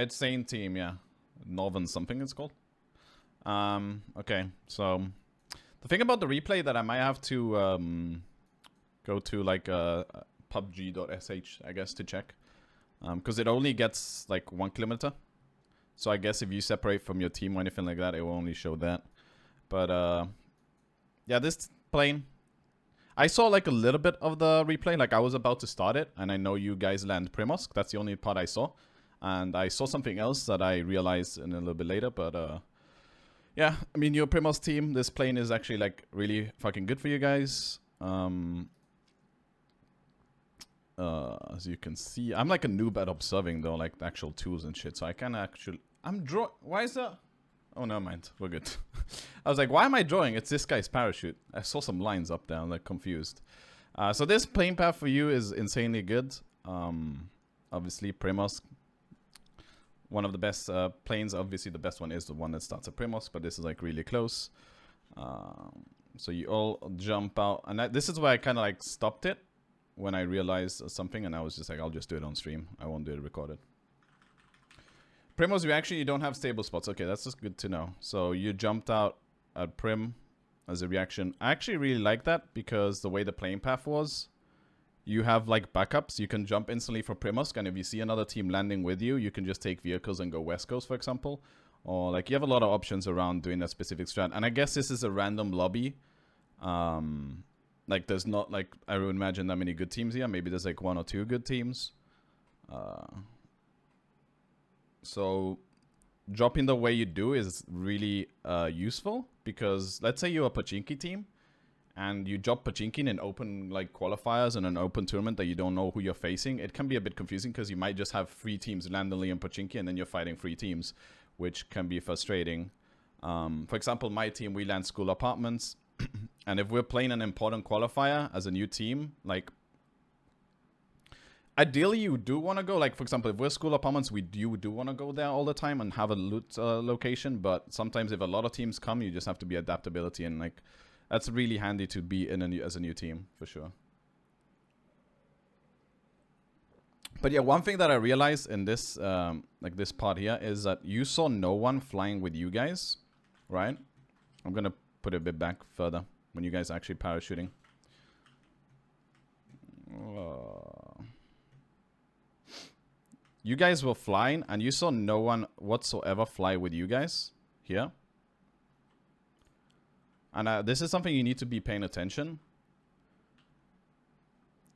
It's Saint team, yeah. Northern something it's called. Okay, so the thing about the replay that I might have to go to like PUBG.sh, I guess, to check. Because it only gets like 1 kilometer. So I guess if you separate from your team or anything like that, it will only show that. But yeah, this plane, I saw like a little bit of the replay. Like I was about to start it, and I know you guys land Primosk. That's the only part I saw. And I saw something else that I realized in a little bit later. But yeah, I mean, your Primosk team, this plane is actually like really fucking good for you guys. As you can see, I'm like a noob at observing though, like the actual tools and shit. So I can actually, why is that? Oh, never mind. We're good. I was like, why am I drawing? It's this guy's parachute. I saw some lines up there. I'm like confused. So this plane path for you is insanely good. Obviously, Primosk, one of the best planes. Obviously, the best one is the one that starts at Primosk, but this is like really close. So you all jump out. And this is where I kind of like stopped it when I realized something. And I was just like, I'll just do it on stream. I won't do it recorded. Primos, you don't have stable spots. Okay, that's just good to know. So you jumped out at Prim as a reaction. I actually really like that because the way the playing path was, you have like backups. You can jump instantly for Primosk, and if you see another team landing with you, you can just take vehicles and go West Coast, for example. Or like you have a lot of options around doing that specific strat. And I guess this is a random lobby. Like there's not like, I would imagine that many good teams here. Maybe there's like 1 or 2 good teams. So dropping the way you do is really useful because let's say you're a Pachinki team and you drop Pachinki in open like qualifiers in an open tournament that you don't know who you're facing. It can be a bit confusing because you might just have 3 teams randomly in Pachinki and then you're fighting 3 teams, which can be frustrating. For example, my team, we land School Apartments. And if we're playing an important qualifier as a new team, like ideally, you do want to go, like, for example, if we're School Apartments, we do want to go there all the time and have a loot location. But sometimes if a lot of teams come, you just have to be adaptability. And, like, that's really handy to be in as a new team, for sure. But, yeah, one thing that I realized in this, like, this part here is that you saw no one flying with you guys, right? I'm going to put it a bit back further when you guys are actually parachuting. You guys were flying, and you saw no one whatsoever fly with you guys here. And this is something you need to be paying attention.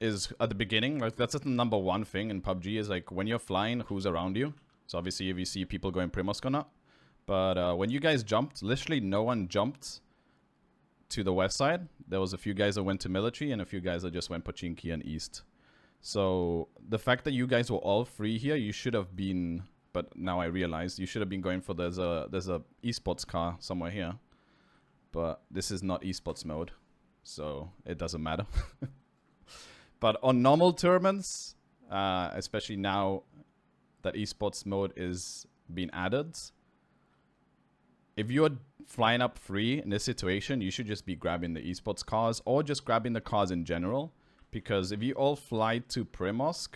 Is at the beginning, like that's the number 1 thing in PUBG is like when you're flying, who's around you. So obviously if you see people going Primosk or not. But when you guys jumped, literally no one jumped to the west side. There was a few guys that went to military and a few guys that just went Pachinki and east. So the fact that you guys were all free here, you should have been, but now I realize you should have been going for there's a esports car somewhere here. But this is not esports mode, so it doesn't matter. But on normal tournaments, especially now that esports mode is being added, if you're flying up free in this situation, you should just be grabbing the esports cars or just grabbing the cars in general. Because if you all fly to Primosk,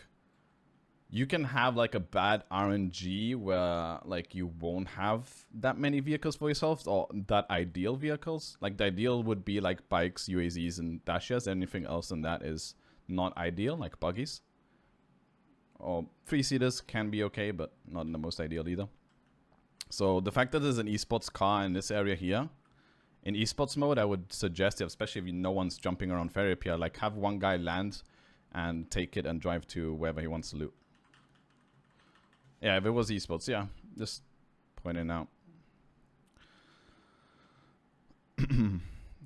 you can have like a bad RNG where like you won't have that many vehicles for yourselves or that ideal vehicles. Like the ideal would be like bikes, UAZs, and dashes. Anything else than that is not ideal, like buggies. Or 3-seaters can be okay, but not in the most ideal either. So the fact that there's an esports car in this area here, in esports mode, I would suggest, especially if no one's jumping around Ferry Pier, like have one guy land and take it and drive to wherever he wants to loot. Yeah, if it was esports, yeah, just pointing out.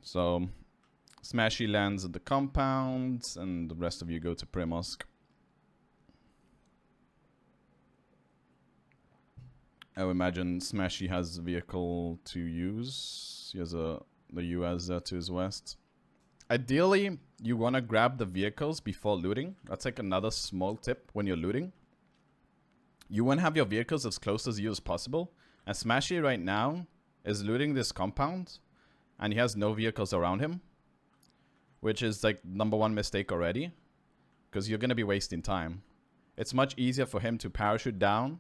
So, Smashy lands at the compound, and the rest of you go to Primosk. I would imagine Smashy has a vehicle to use. He has the US there to his west. Ideally, you want to grab the vehicles before looting. That's like another small tip when you're looting. You want to have your vehicles as close as you as possible. And Smashy right now is looting this compound, and he has no vehicles around him, which is like number 1 mistake already, because you're going to be wasting time. It's much easier for him to parachute down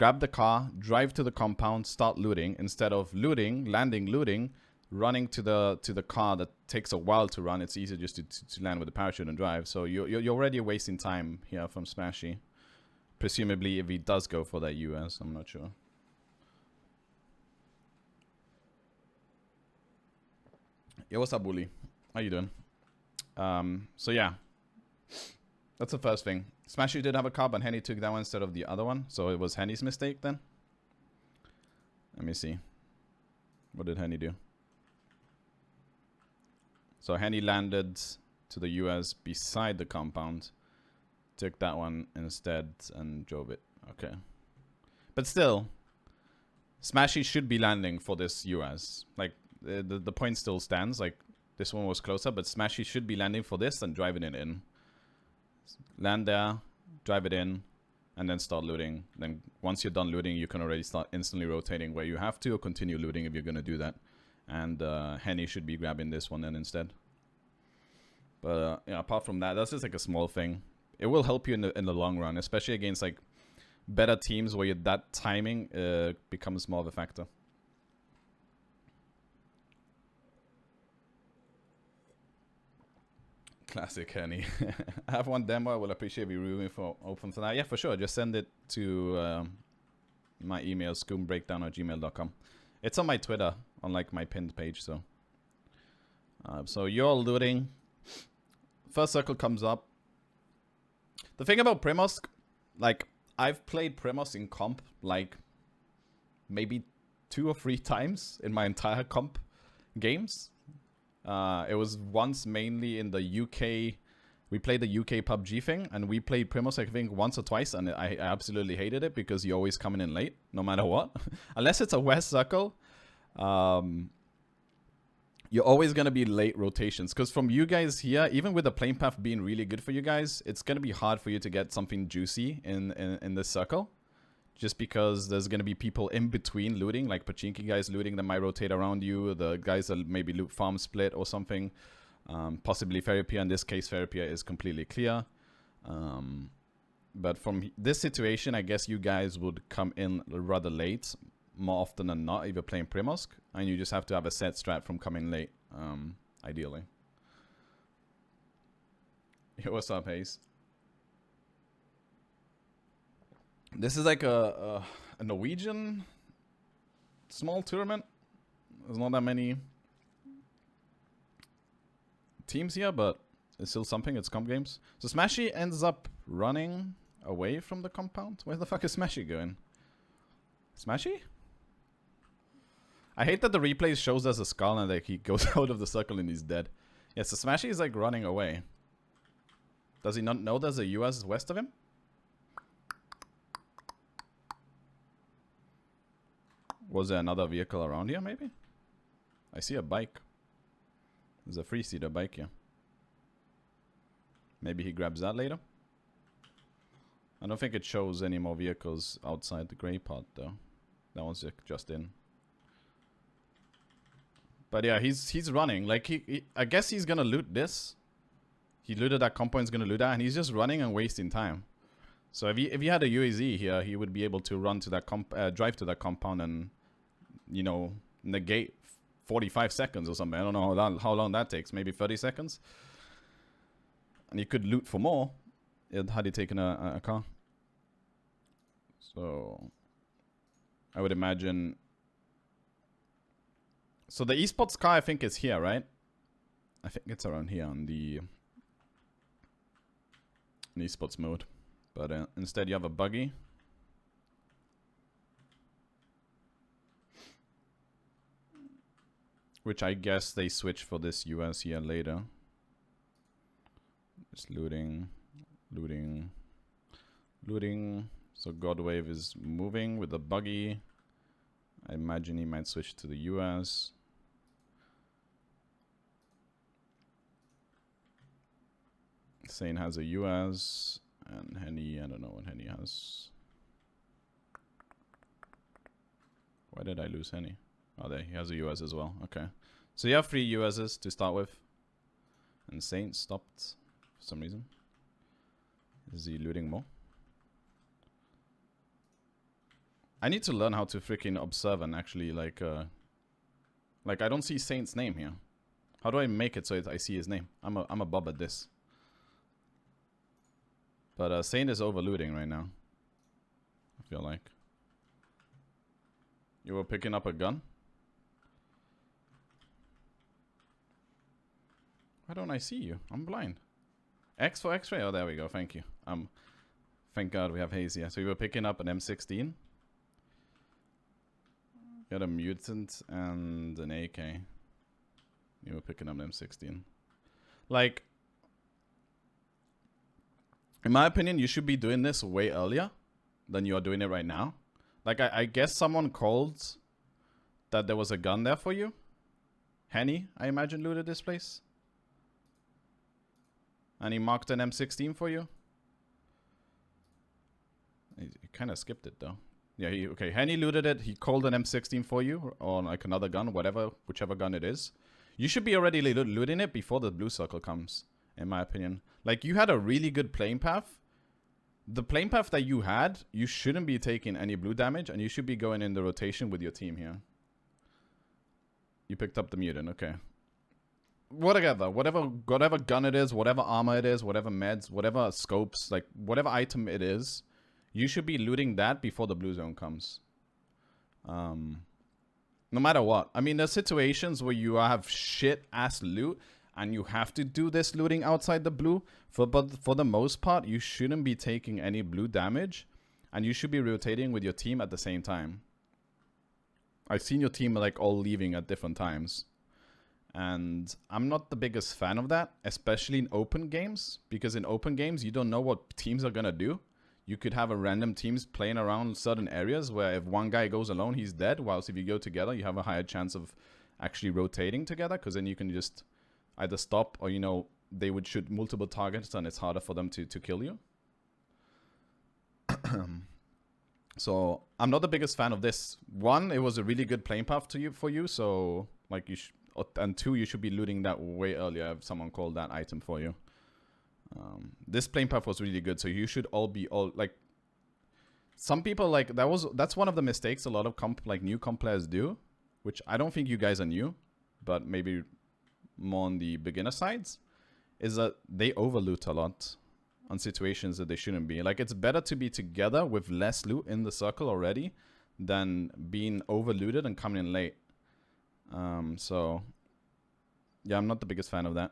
grab the car, drive to the compound, start looting, instead of looting, landing, looting, running to the car that takes a while to run. It's easier just to land with a parachute and drive. So you're already wasting time here from Smashy. Presumably, if he does go for that US, I'm not sure. Yo, what's up, Wooly? How you doing? So yeah, that's the first thing. Smashy did have a car, but Henny took that one instead of the other one. So it was Henny's mistake then. Let me see. What did Henny do? So Henny landed to the US beside the compound. Took that one instead and drove it. Okay. But still, Smashy should be landing for this US. Like, the point still stands. Like, this one was closer, but Smashy should be landing for this and driving it in. Land there, drive it in, and then start looting. Then once you're done looting, you can already start instantly rotating where you have to, or continue looting if you're going to do that. And Henny should be grabbing this one then instead. But yeah, apart from that, that's just like a small thing. It will help you in the long run, especially against like better teams where that timing becomes more of a factor. Classic Henny. I have one demo. I will appreciate you reviewing for open for that. Yeah, for sure. Just send it to my email, scoombreakdown@gmail.com. It's on my Twitter, on like my pinned page. So you're looting. First circle comes up. The thing about Primos, like, I've played Primos in comp like maybe 2 or 3 times in my entire comp games. It was once mainly in the UK. We played the UK PUBG thing, and we played Primos, I think, once or twice, and I absolutely hated it because you're always coming in late, no matter what. Unless it's a West Circle, you're always going to be late rotations. Because from you guys here, even with the plane path being really good for you guys, it's going to be hard for you to get something juicy in this circle. Just because there's going to be people in between looting, like Pachinki guys looting that might rotate around you. The guys that maybe loot farm split or something. Possibly Ferripier. In this case, Ferripier is completely clear. But from this situation, I guess you guys would come in rather late. More often than not, if you're playing Primosk. And you just have to have a set strat from coming late. Ideally. Yo, what's up, Hayes? This is like a Norwegian small tournament. There's not that many teams here, but it's still something. It's comp games. So Smashy ends up running away from the compound. Where the fuck is Smashy going? Smashy? I hate that the replay shows us a skull and like he goes out of the circle and he's dead. Yeah, so Smashy is like running away. Does he not know there's a US west of him? Was there another vehicle around here, maybe? I see a bike. There's a 3-seater bike here. Maybe he grabs that later? I don't think it shows any more vehicles outside the grey part, though. That one's just in. But yeah, he's running. Like, I guess he's gonna loot this. He looted that compound, he's gonna loot that, and he's just running and wasting time. So if he had a UAZ here, he would be able to run to that drive to that compound and, you know, negate 45 seconds or something. I don't know how long that takes. Maybe 30 seconds. And he could loot for more had he taken a car. So I would imagine. So the esports car, I think, is here, right? I think it's around here on the esports mode. But instead you have a buggy. Which I guess they switch for this US here later. Just looting. Looting. Looting. So Godwave is moving with the buggy. I imagine he might switch to the US. TheSaiint has a US. And Henny, I don't know what Henny has. Why did I lose Henny? Oh, there, he has a US as well. Okay. So you have 3 USs to start with. And TheSaiint stopped for some reason. Is he looting more? I need to learn how to freaking observe and actually like I don't see Saint's name here. How do I make it so I see his name? I'm a bub at this. But Saint is overlooting right now. I feel like. You were picking up a gun? Why don't I see you? I'm blind. X for X-ray? Oh, there we go. Thank you. Thank God we have haze here. So you were picking up an M16. You had a mutant and an AK. You were picking up an M16. Like, in my opinion, you should be doing this way earlier than you are doing it right now. Like, I guess someone called that there was a gun there for you. Henny, I imagine, looted this place. And he marked an M16 for you. He kind of skipped it, though. Yeah, okay, Henny looted it. He called an M16 for you, or like another gun, whichever gun it is. You should be already looting it before the blue circle comes, in my opinion. Like, you had a really good playing path. The playing path that you had, you shouldn't be taking any blue damage, and you should be going in the rotation with your team here. You picked up the mutant, okay. Whatever gun it is, whatever armor it is, whatever meds, whatever scopes, like whatever item it is, you should be looting that before the blue zone comes. No matter what. I mean, there's situations where you have shit ass loot and you have to do this looting outside the blue. But for the most part, you shouldn't be taking any blue damage, and you should be rotating with your team at the same time. I've seen your team like all leaving at different times. And I'm not the biggest fan of that, especially in open games, because in open games, you don't know what teams are going to do. You could have a random teams playing around certain areas where if one guy goes alone, he's dead. Whilst if you go together, you have a higher chance of actually rotating together, because then you can just either stop or, you know, they would shoot multiple targets and it's harder for them to kill you. So I'm not the biggest fan of this. One, it was a really good playing path for you. So like and two, you should be looting that way earlier if someone called that item for you. This playing path was really good, so you should all like. Some people like that's one of the mistakes a lot of new comp players do, which I don't think you guys are new, but maybe more on the beginner sides, is that they overloot a lot on situations that they shouldn't be. Like, it's better to be together with less loot in the circle already than being overlooted and coming in late. So yeah, I'm not the biggest fan of that.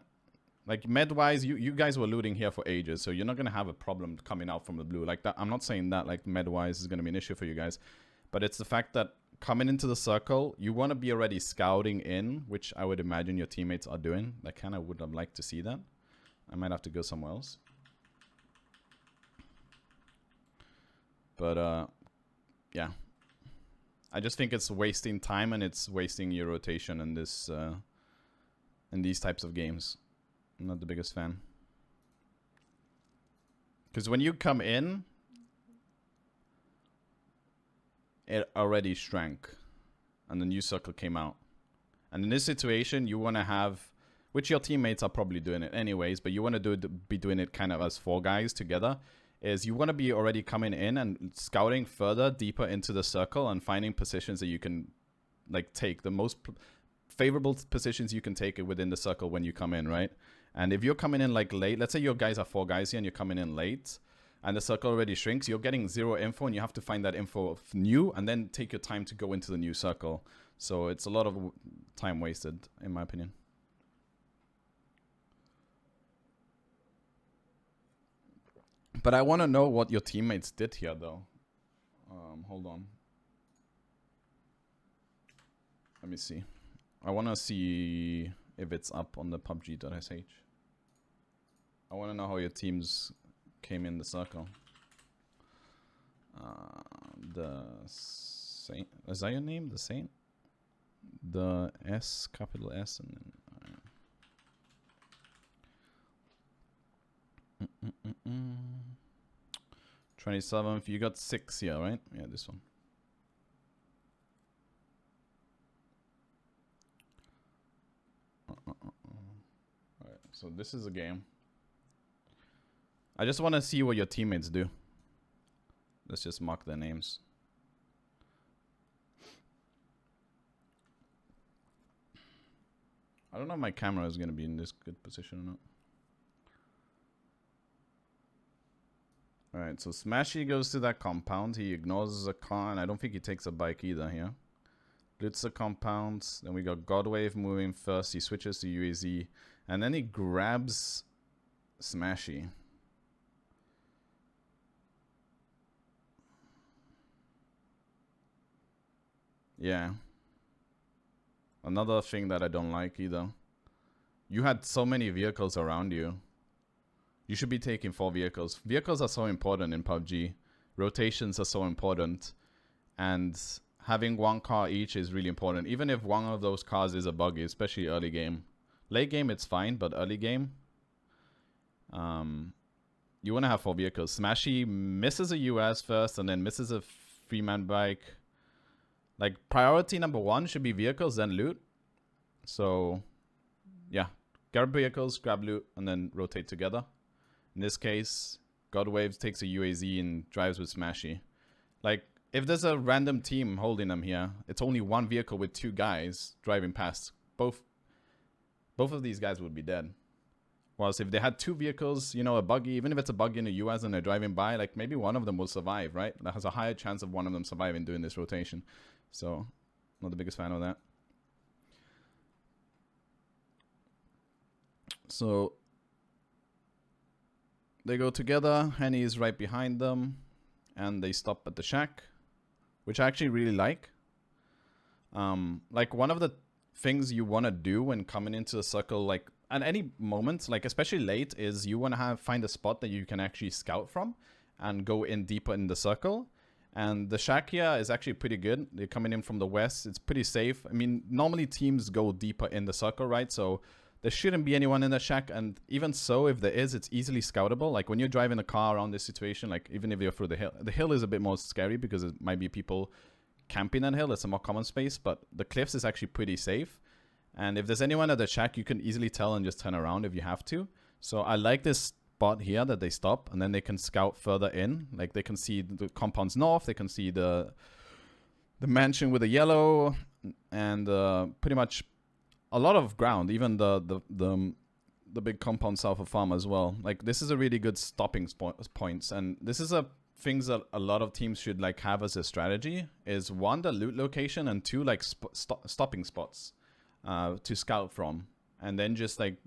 Like, med-wise, you guys were looting here for ages, so you're not going to have a problem coming out from the blue. Like, that, I'm not saying that, like, med-wise is going to be an issue for you guys. But it's the fact that coming into the circle, you want to be already scouting in, which I would imagine your teammates are doing. I kind of would have liked to see that. I might have to go somewhere else. But, yeah. I just think it's wasting time, and it's wasting your rotation in this, in these types of games. I'm not the biggest fan. Because when you come in, it already shrank. And the new circle came out. And in this situation, you want to have, which your teammates are probably doing it anyways, but you want to be doing it kind of as 4 guys together, is you want to be already coming in and scouting further, deeper into the circle and finding positions that you can like take. The most favorable positions you can take it within the circle when you come in, right? And if you're coming in like late, let's say your guys are 4 guys here and you're coming in late and the circle already shrinks, you're getting 0 info and you have to find that info new and then take your time to go into the new circle. So it's a lot of time wasted, in my opinion. But I want to know what your teammates did here, though. Hold on. Let me see. I want to see if it's up on the PUBG.sh. I want to know how your teams came in the circle. TheSaiint. Is that your name? TheSaiint? The S, capital S, and then... 27th, you got 6 here, right? Yeah, this one. Alright, so this is a game. I just want to see what your teammates do. Let's just mark their names. I don't know if my camera is going to be in this good position or not. Alright, so Smashy goes to that compound. He ignores the car, and I don't think he takes a bike either here. Loots the compounds. Then we got Godwave moving first. He switches to UAZ. And then he grabs Smashy. Yeah. Another thing that I don't like either. You had so many vehicles around you. You should be taking 4 vehicles. Vehicles are so important in PUBG. Rotations are so important. And having 1 car each is really important. Even if one of those cars is a buggy, especially early game. Late game, it's fine, but early game, you want to have 4 vehicles. Smashy misses a US first and then misses a 3-man bike. Like, priority number 1 should be vehicles, then loot. So, yeah. Grab vehicles, grab loot, and then rotate together. In this case, Godwaves takes a UAZ and drives with Smashy. Like, if there's a random team holding them here, it's only 1 vehicle with 2 guys driving past. Both of these guys would be dead. Whilst if they had 2 vehicles, you know, a buggy, even if it's a buggy in the US and they're driving by, like maybe one of them will survive, right? That has a higher chance of one of them surviving doing this rotation. So, not the biggest fan of that. So, they go together. Henny is right behind them. And they stop at the shack, which I actually really like. Like, one of the things you want to do when coming into a circle, like, at any moment, like, especially late, is you want to find a spot that you can actually scout from and go in deeper in the circle. And the shack here is actually pretty good. They're coming in from the west. It's pretty safe. I mean, normally teams go deeper in the circle, right? So there shouldn't be anyone in the shack. And even so, if there is, it's easily scoutable. Like when you're driving a car around this situation, like even if you're through the hill is a bit more scary because it might be people camping that hill. It's a more common space, but the cliffs is actually pretty safe. And if there's anyone at the shack, you can easily tell and just turn around if you have to. So I like this spot here that they stop, and then they can scout further in. Like they can see the compounds north, they can see the mansion with the yellow, and pretty much a lot of ground, even the big compound south of farm as well. Like this is a really good stopping points, and this is a things that a lot of teams should like have as a strategy is 1, the loot location, and 2, like stopping spots to scout from. And then just like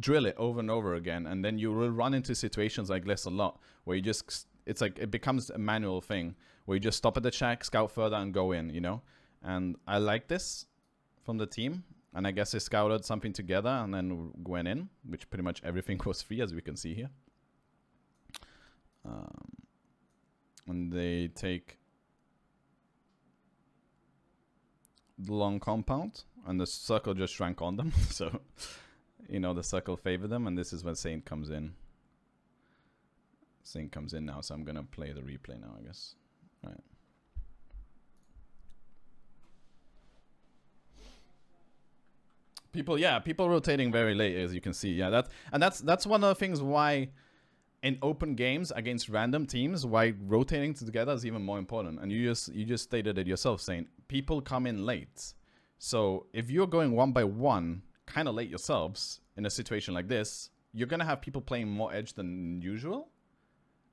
drill it over and over again. And then you will run into situations like this a lot where you just, it's like, it becomes a manual thing where you just stop at the shack, scout further and go in, you know? And I like this from the team. And I guess they scouted something together and then went in, which pretty much everything was free as we can see here. And they take the long compound. And the circle just shrank on them. So, you know, the circle favored them. And this is when TheSaiint comes in. TheSaiint comes in now. So I'm going to play the replay now, I guess. All right. People rotating very late, as you can see. Yeah, that's one of the things why in open games against random teams, why rotating together is even more important. And you just stated it yourself, saying people come in late. So if you're going 1 by 1, kind of late yourselves in a situation like this, you're going to have people playing more edge than usual.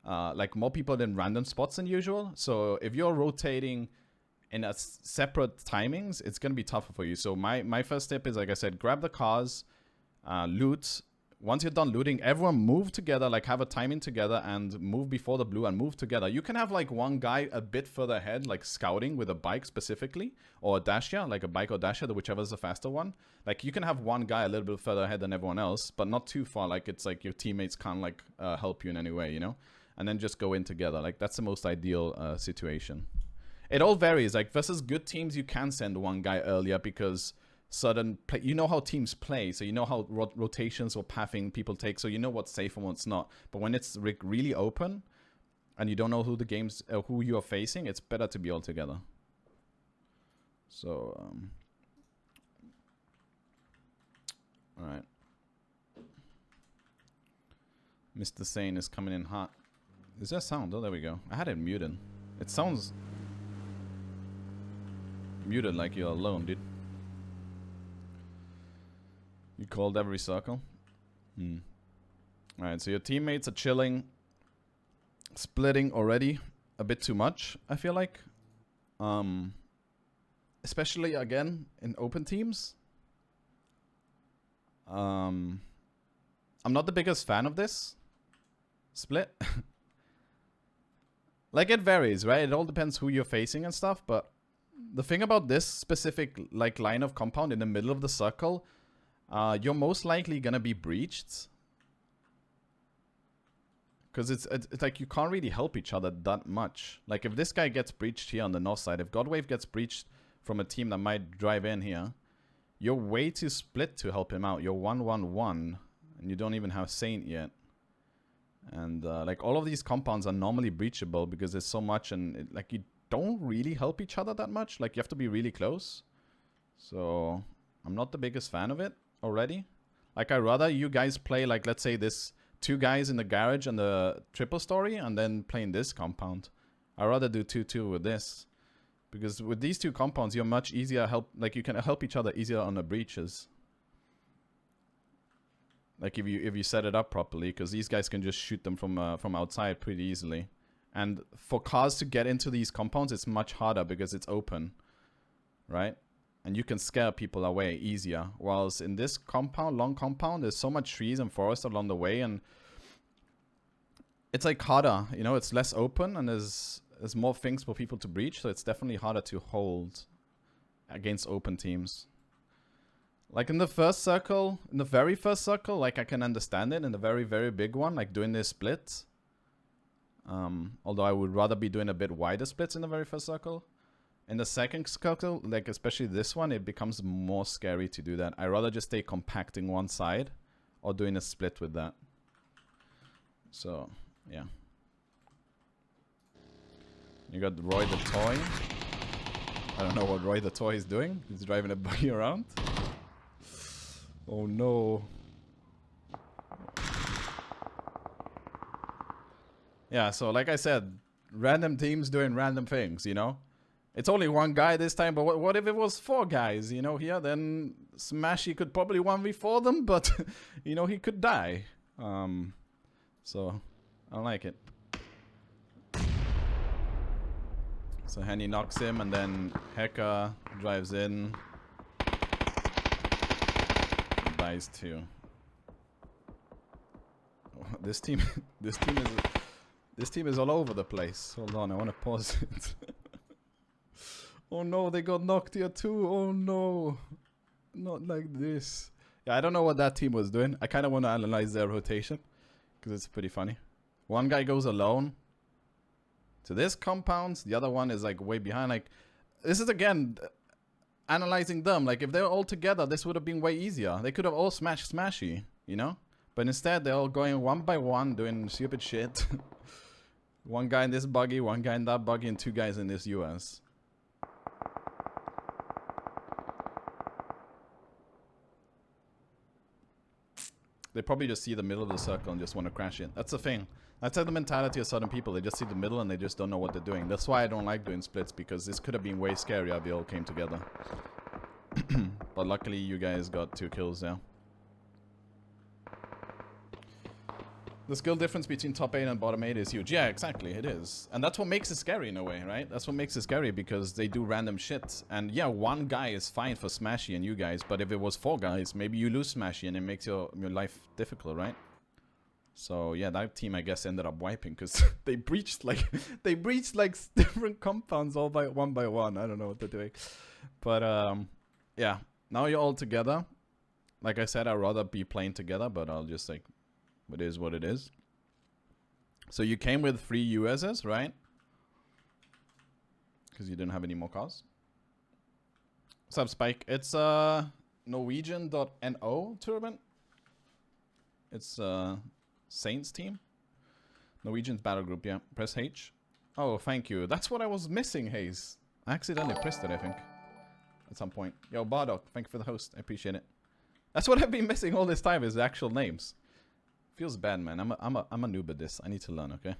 Like more people in random spots than usual. So if you're rotating in a separate timings, it's going to be tougher for you. So my first tip is, like I said, grab the cars, loot. Once you're done looting, everyone move together, like have a timing together and move before the blue and move together. You can have like one guy a bit further ahead, like scouting with a bike specifically, or a Dacia, like a bike or Dacia, whichever is the faster one. Like you can have one guy a little bit further ahead than everyone else, but not too far. Like it's like your teammates can't like help you in any way, you know? And then just go in together. Like that's the most ideal situation. It all varies. Like versus good teams, you can send one guy earlier because you know how teams play, so you know how rotations or pathing people take, so you know what's safe and what's not. But when it's really open and you don't know who who you are facing, it's better to be all together. So all right, Mr. TheSaiint is coming in hot. Is there sound? Oh, there we go. I had it muted. It sounds muted like you're alone, dude. You called every circle? Alright, so your teammates are chilling. Splitting already a bit too much, I feel like. Especially, again, in open teams. I'm not the biggest fan of this split. Like, it varies, right? It all depends who you're facing and stuff, but the thing about this specific, like, line of compound in the middle of the circle, you're most likely gonna be breached. Because it's like you can't really help each other that much. Like, if this guy gets breached here on the north side, if Godwave gets breached from a team that might drive in here, you're way too split to help him out. You're 1-1-1, and you don't even have TheSaiint yet. And, like, all of these compounds are normally breachable because there's so much, and, like, you don't really help each other that much. Like, you have to be really close. So, I'm not the biggest fan of it already. Like, I'd rather you guys play, like, let's say this 2 guys in the garage and the triple story, and then playing this compound. I'd rather do 2-2 with this. Because with these 2 compounds, you're much easier like, you can help each other easier on the breaches. Like, if you set it up properly, because these guys can just shoot them from outside pretty easily. And for cars to get into these compounds, it's much harder because it's open. Right? And you can scare people away easier. Whilst in this compound, long compound, there's so much trees and forest along the way, and it's like harder, you know, it's less open, and there's more things for people to breach, so it's definitely harder to hold against open teams. Like in the first circle, in the very first circle, like I can understand it. In the very, very big one, like doing this split. Although I would rather be doing a bit wider splits in the very first circle. In the second circle, like especially this one, it becomes more scary to do that. I'd rather just stay compacting one side or doing a split with that. So, yeah. You got Roy the Toy. I don't know what Roy the Toy is doing. He's driving a buggy around. Oh no. Yeah, so like I said, random teams doing random things, you know? It's only one guy this time, but what if it was 4 guys, you know, here? Then Smashy could probably 1v4 them, but, you know, he could die. So, I don't like it. So Henny knocks him, and then Heka drives in. Dies too. This team is all over the place. Hold on, I want to pause it. Oh no, they got knocked here too. Oh no. Not like this. Yeah, I don't know what that team was doing. I kind of want to analyze their rotation, because it's pretty funny. One guy goes alone to this compound. The other one is like way behind. Like, this is again analyzing them. Like, if they were all together, this would have been way easier. They could have all smashed Smashy, you know? But instead, they're all going one by one, doing stupid shit. One guy in this buggy, one guy in that buggy, and 2 guys in this US. They probably just see the middle of the circle and just want to crash it. That's the thing. That's like the mentality of certain people. They just see the middle and they just don't know what they're doing. That's why I don't like doing splits, because this could have been way scarier if they all came together. But luckily you guys got 2 kills there. The skill difference between top 8 and bottom 8 is huge. Yeah, exactly, it is. And that's what makes it scary in a way, right? That's what makes it scary, because they do random shit. And yeah, 1 guy is fine for Smashy and you guys, but if it was 4 guys, maybe you lose Smashy and it makes your life difficult, right? So yeah, that team I guess ended up wiping, because they breached like different compounds all by one. I don't know what they're doing. But yeah, now you're all together. Like I said, I'd rather be playing together, but I'll just like, it is what it is. So you came with 3 USs, right? Because you didn't have any more cars. What's up, Spike? It's Norwegian.no tournament. It's Saint's team. Norwegian's battle group, yeah. Press H. Oh, thank you. That's what I was missing, Hayes. I accidentally pressed it, I think. At some point. Yo, Bardock, thank you for the host. I appreciate it. That's what I've been missing all this time, is the actual names. Feels bad, man. I'm a noob at this. I need to learn, okay?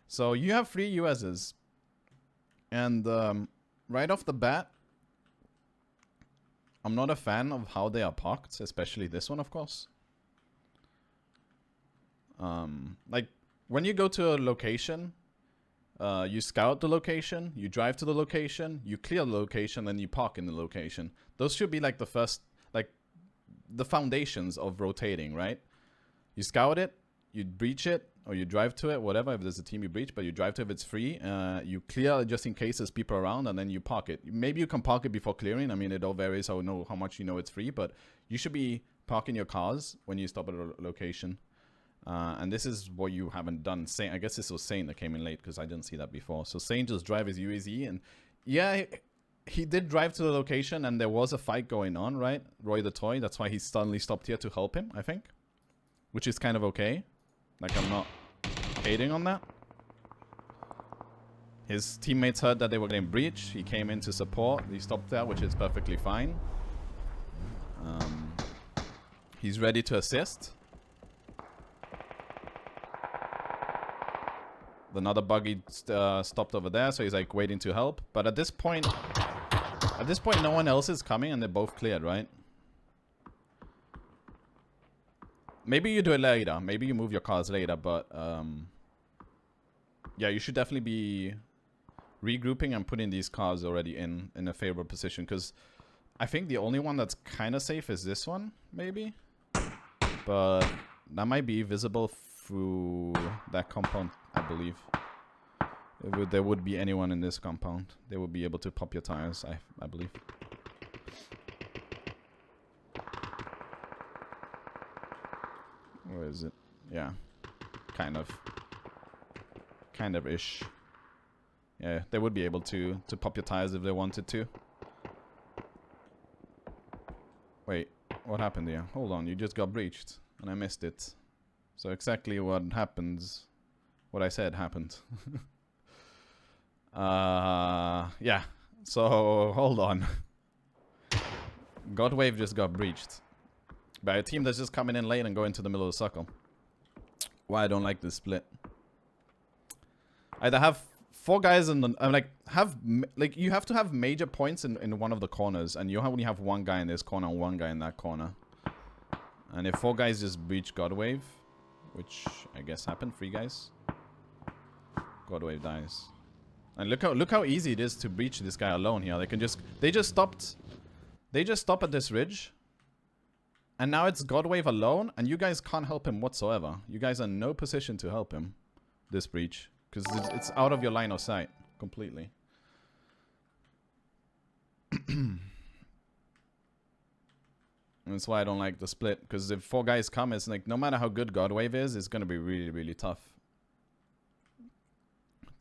So you have 3 USs. And right off the bat, I'm not a fan of how they are parked, especially this one, of course. Like, when you go to a location, you scout the location, you drive to the location, you clear the location, and you park in the location. Those should be like the first, like, the foundations of rotating, right? You scout it, you breach it, or you drive to it, whatever, if there's a team you breach, but you drive to it if it's free. You clear just in case there's people around, and then you park it. Maybe you can park it before clearing. I mean, it all varies how much you know it's free, but you should be parking your cars when you stop at a location. And this is what you haven't done. I guess this was TheSaiint that came in late, because I didn't see that before. So TheSaiint just drive his UAZ, and yeah, he did drive to the location, and there was a fight going on, right? Roy the Toy, that's why he suddenly stopped here to help him, I think. Which is kind of okay. Like, I'm not hating on that. His teammates heard that they were getting breached. He came in to support. He stopped there, which is perfectly fine. He's ready to assist. Another buggy stopped over there, so he's like waiting to help. But at this point, no one else is coming, and they're both cleared, right? Maybe you do it later. Maybe you move your cars later, but yeah, you should definitely be regrouping and putting these cars already in a favorable position, because I think the only one that's kind of safe is this one, maybe. But that might be visible through that compound, I believe. If there would be anyone in this compound, they would be able to pop your tires, I believe. Where is it? Yeah. Kind of ish. Yeah, they would be able to pop your tires if they wanted to. Wait, what happened here? Hold on, you just got breached and I missed it. So exactly what happens, what I said happened. Yeah. So hold on. Godwave just got breached by a team that's just coming in late and going to the middle of the circle. Why I don't like this split. Either have 4 guys in the... you have to have major points in one of the corners, and you only have 1 guy in this corner and 1 guy in that corner. And if 4 guys just breach Godwave, which I guess happened, 3 guys, Godwave dies. And look how easy it is to breach this guy alone here. They just stop at this ridge. And now it's Godwave alone, and you guys can't help him whatsoever. You guys are in no position to help him, this breach. Because it's out of your line of sight, completely. That's why I don't like the split. Because if 4 guys come, it's like, no matter how good Godwave is, it's going to be really, really tough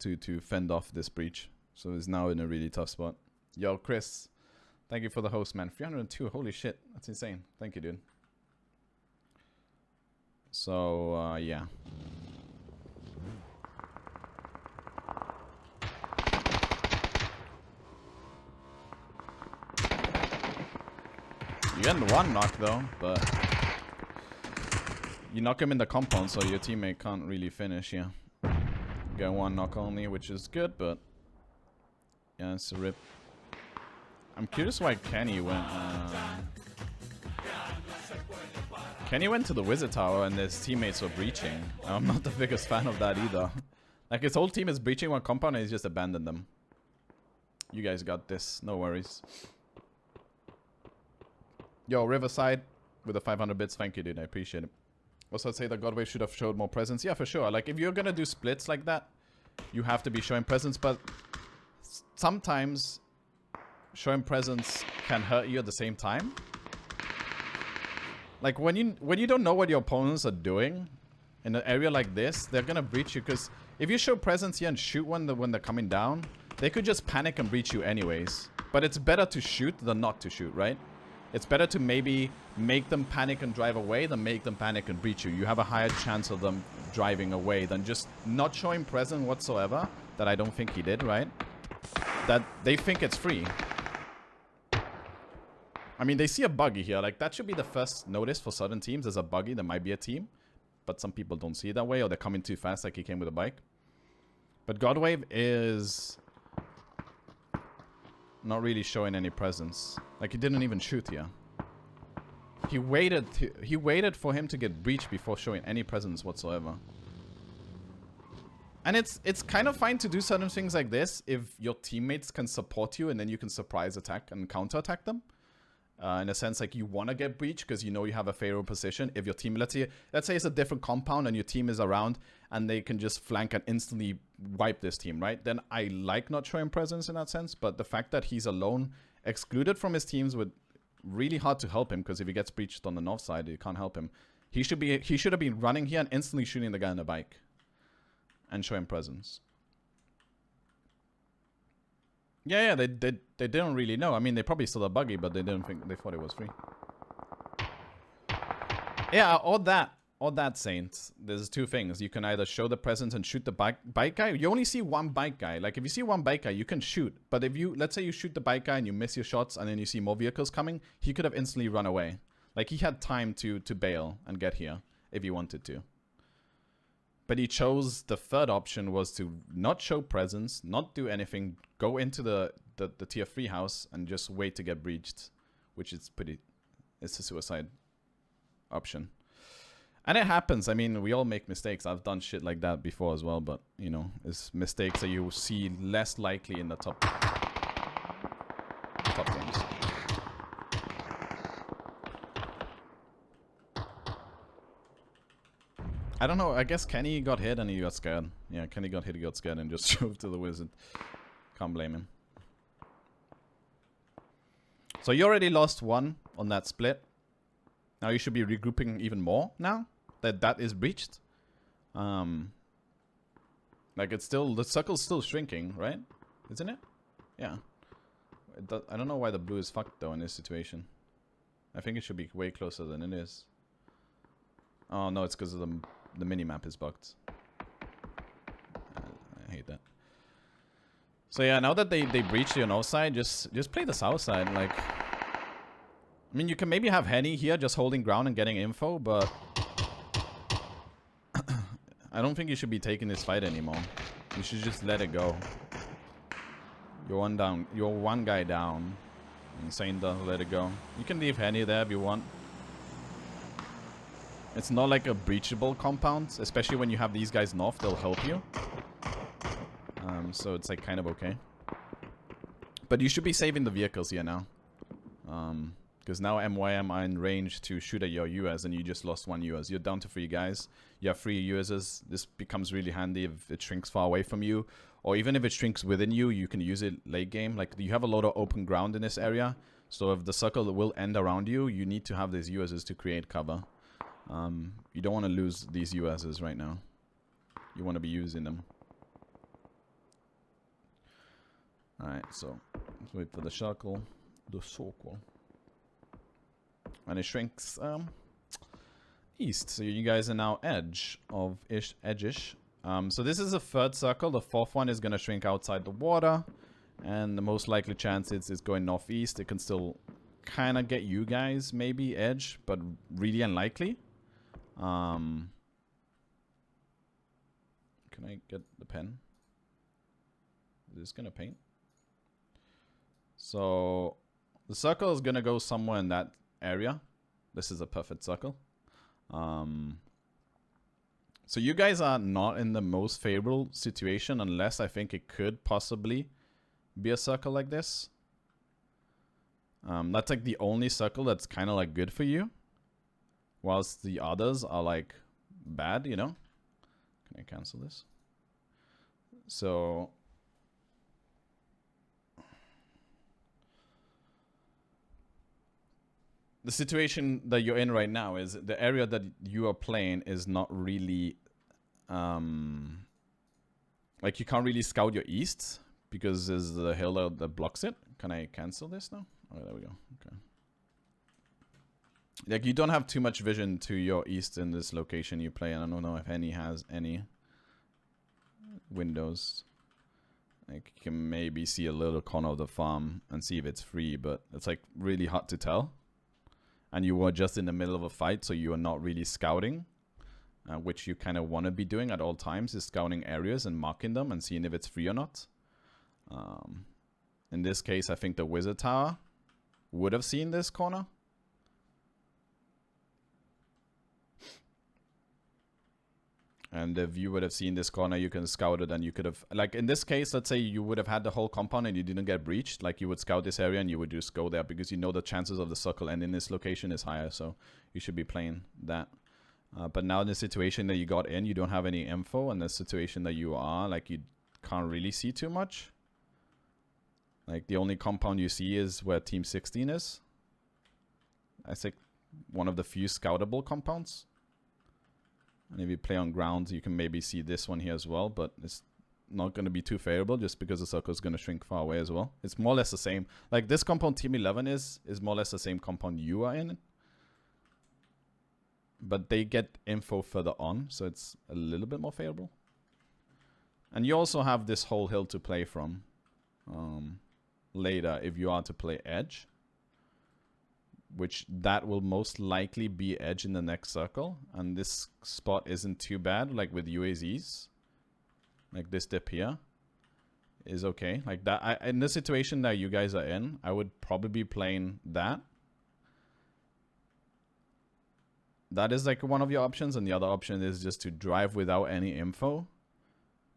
to fend off this breach. So it's now in a really tough spot. Yo, Chris. Thank you for the host, man. 302, holy shit. That's insane. Thank you, dude. So, yeah. You get 1 knock, though, but... You knock him in the compound, so your teammate can't really finish, yeah. You get 1 knock only, which is good, but... Yeah, it's a rip. I'm curious why Kenny went... Kenny went to the Wizard Tower and his teammates were breaching. I'm not the biggest fan of that either. Like, his whole team is breaching 1 compound and he's just abandoned them. You guys got this. No worries. Yo, Riverside with the 500 bits. Thank you, dude. I appreciate it. Also, I'd say that Godwave should have showed more presence. Yeah, for sure. Like, if you're gonna do splits like that, you have to be showing presence. But sometimes... showing presence can hurt you at the same time. Like when you don't know what your opponents are doing in an area like this, they're gonna breach you. Because if you show presence here and shoot when they're coming down, they could just panic and breach you anyways. But it's better to shoot than not to shoot, right? It's better to maybe make them panic and drive away than make them panic and breach you. You have a higher chance of them driving away than just not showing presence whatsoever. That I don't think he did, right? That they think it's free. I mean, they see a buggy here. Like, that should be the first notice for certain teams. There's a buggy. There might be a team. But some people don't see it that way. Or they're coming too fast like he came with a bike. But Godwave is... not really showing any presence. Like, he didn't even shoot here. He waited for him to get breached before showing any presence whatsoever. And it's kind of fine to do certain things like this if your teammates can support you and then you can surprise attack and counter attack them. In a sense, like, you want to get breached because you know you have a favorable position. If your team, let's say it's a different compound and your team is around and they can just flank and instantly wipe this team, right? Then I like not showing presence in that sense. But the fact that he's alone, excluded from his teams, would really hard to help him, because if he gets breached on the north side, you can't help him. He should have been running here and instantly shooting the guy on the bike and showing presence. Yeah, they didn't really know. I mean, they probably saw the buggy, but they didn't think, they thought it was free. Yeah, or that Saint. There's two things. You can either show the presence and shoot the bike guy. You only see one bike guy. Like, if you see one bike guy, you can shoot. But if you, let's say you shoot the bike guy and you miss your shots and then you see more vehicles coming, he could have instantly run away. Like, he had time to bail and get here if he wanted to. But he chose the third option, was to not show presence, not do anything, go into the tier 3 house and just wait to get breached, which is it's a suicide option. And it happens. I mean, we all make mistakes. I've done shit like that before as well, but, you know, it's mistakes that you see less likely in the top games. I don't know. I guess Kenny got hit and he got scared. Yeah, Kenny got hit, he got scared and just drove to the wizard. Can't blame him. So you already lost one on that split. Now you should be regrouping even more now that is breached. Like, it's still, the circle's still shrinking, right? Isn't it? Yeah. I don't know why the blue is fucked though in this situation. I think it should be way closer than it is. Oh no, it's because of the mini-map is bugged. I hate that. So yeah, now that they breached your north side, just play the south side. Like, I mean, you can maybe have Henny here just holding ground and getting info, but I don't think you should be taking this fight anymore. You should just let it go. You're one down. You're one guy down. And TheSaiint doesn't let it go. You can leave Henny there if you want. It's not like a breachable compound, especially when you have these guys north, they'll help you. So it's like kind of okay. But you should be saving the vehicles here now. Because now MYM are in range to shoot at your US and you just lost one US. You're down to 3 guys. You have 3 USs. This becomes really handy if it shrinks far away from you. Or even if it shrinks within you, you can use it late game. Like, you have a lot of open ground in this area. So if the circle will end around you, you need to have these USs to create cover. You don't want to lose these USs right now. You want to be using them. Alright, so let's wait for the circle. The circle. And it shrinks east. So you guys are now edge-ish. So this is the 3rd circle. The 4th one is going to shrink outside the water. And the most likely chance is going northeast. It can still kind of get you guys maybe edge, but really unlikely. Can I get the pen? Is this gonna paint? So the circle is gonna go somewhere in that area. This is a perfect circle. So you guys are not in the most favorable situation unless I think it could possibly be a circle like this. That's like the only circle that's kind of like good for you. Whilst the others are like bad, you know? Can I cancel this? So the situation that you're in right now is the area that you are playing is not really like, you can't really scout your east because there's the hill that blocks it. Can I cancel this now? Oh, there we go. Okay. Like, you don't have too much vision to your east in this location you play, and I don't know if any has any windows. Like, you can maybe see a little corner of the farm and see if it's free, but it's like really hard to tell. And you were just in the middle of a fight, so you are not really scouting, which you kind of want to be doing at all times, is scouting areas and marking them and seeing if it's free or not. In this case, I think the wizard tower would have seen this corner. And if you would have seen this corner, you can scout it, and you could have, like in this case, let's say you would have had the whole compound and you didn't get breached, like you would scout this area and you would just go there because you know the chances of the circle and in this location is higher, so you should be playing that. But now in the situation that you got in, you don't have any info, and the situation that you are, like you can't really see too much. Like the only compound you see is where Team 16 is. I think one of the few scoutable compounds. And if you play on ground, you can maybe see this one here as well, but it's not going to be too favorable just because the circle is going to shrink far away as well. It's more or less the same. Like this compound Team 11 is more or less the same compound you are in. But they get info further on, so it's a little bit more favorable. And you also have this whole hill to play from later if you are to play edge. Which that will most likely be edge in the next circle. And this spot isn't too bad, like with UAZs. Like this dip here is okay. Like that, in the situation that you guys are in, I would probably be playing that. That is like one of your options, and the other option is just to drive without any info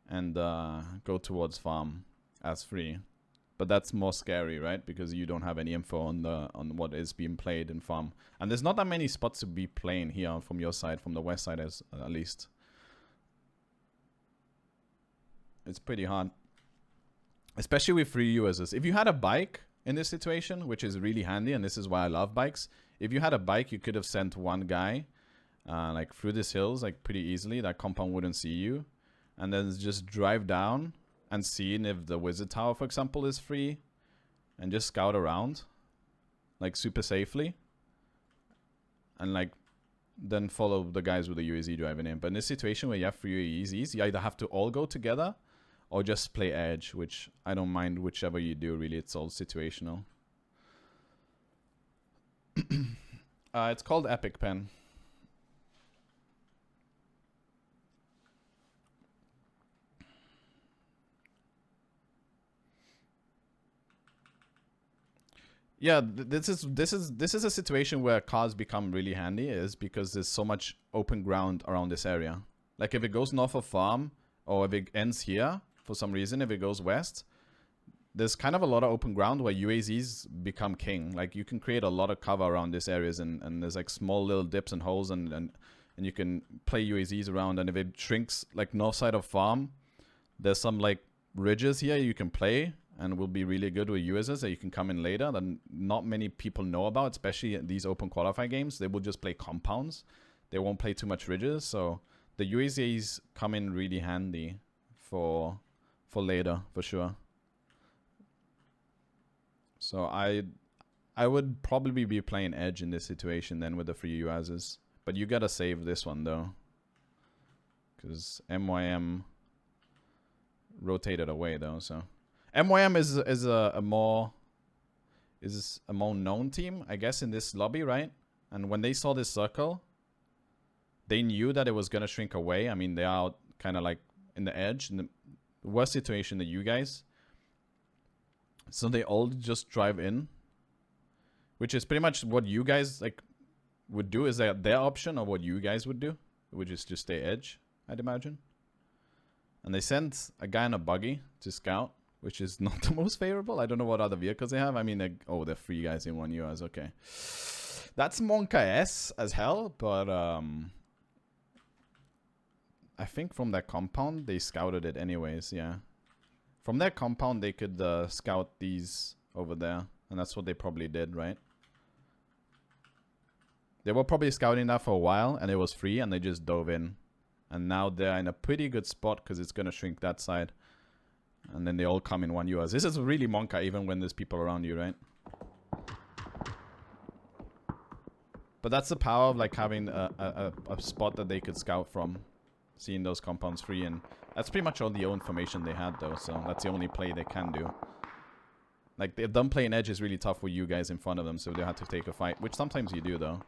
and go towards farm as free. But that's more scary, right? Because you don't have any info on what is being played in farm. And there's not that many spots to be playing here from your side, from the west side at least. It's pretty hard. Especially with free users. If you had a bike in this situation, which is really handy, and this is why I love bikes. If you had a bike, you could have sent one guy like through these hills like pretty easily. That compound wouldn't see you. And then just drive down and seeing if the wizard tower, for example, is free, and just scout around, like super safely, and like then follow the guys with the UAZ driving in. But in this situation where you have 3 UAZs, you either have to all go together or just play edge, which I don't mind whichever you do. Really, it's all situational. It's called Epic Pen. Yeah, this is a situation where cars become really handy, is because there's so much open ground around this area. Like if it goes north of farm, or if it ends here for some reason, if it goes west, there's kind of a lot of open ground where UAZs become king. Like you can create a lot of cover around these areas, and there's like small little dips and holes, and you can play UAZs around. And if it shrinks like north side of farm, there's some like ridges here you can play, and will be really good with users that you can come in later that not many people know about, especially in these open qualify games. They will just play compounds. They won't play too much ridges, so the UAZs come in really handy for later, for sure. So I would probably be playing edge in this situation then with the free UAZs. But you gotta save this one though, because MYM rotated away though, so... MYM is a more known team, I guess, in this lobby, right? And when they saw this circle, they knew that it was gonna shrink away. I mean, they are kind of like in the edge, in the worse situation than you guys. So they all just drive in, which is pretty much what you guys like would do. Is that their option, or what you guys would do? Which is just stay edge, I'd imagine. And they sent a guy in a buggy to scout, which is not the most favorable. I don't know what other vehicles they have. I mean, like, oh, they're 3 guys in 1 US. Okay. That's Monka-S as hell, but I think from that compound, they scouted it anyways, yeah. From that compound, they could scout these over there, and that's what they probably did, right? They were probably scouting that for a while, and it was free, and they just dove in. And now they're in a pretty good spot, because it's going to shrink that side. And then they all come in 1 US. This is really Monka, even when there's people around you, right? But that's the power of like having a spot that they could scout from. Seeing those compounds free. And that's pretty much all the information they had though. So that's the only play they can do. Like them playing edge is really tough with you guys in front of them. So they had to take a fight. Which sometimes you do though.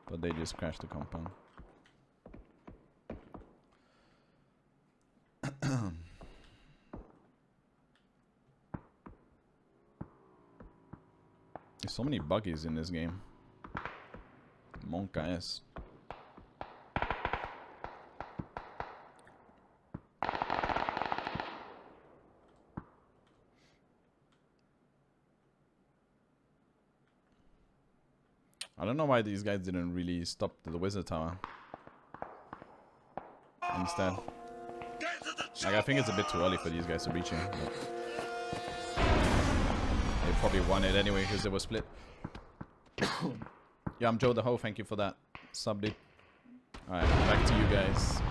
But they just crashed the compound. There's so many buggies in this game. Monka es. I don't know why these guys didn't really stop the wizard tower instead. Like, I think it's a bit too early for these guys to reach him. They probably won it anyway because they were split. Yeah, I'm Joe the Ho. Thank you for that sub, dude. Alright, back to you guys.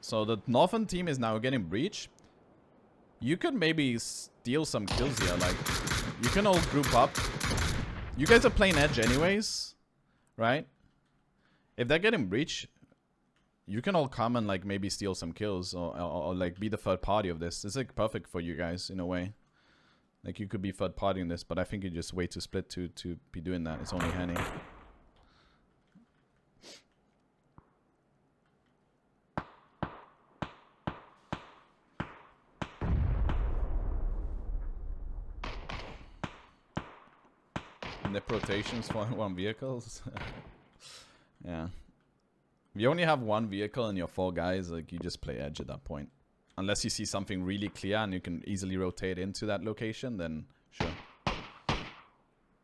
So the northern team is now getting breach. You could maybe steal some kills here. Like, you can all group up. You guys are playing edge anyways, right? If they're getting breach, you can all come and like maybe steal some kills or like be the third party of this. It's like perfect for you guys in a way. Like you could be third party in this, but I think you just wait to split to be doing that. It's only Henny. Nip rotations for one vehicles. Yeah. If you only have one vehicle and you're 4 guys, like you just play edge at that point. Unless you see something really clear and you can easily rotate into that location, then sure.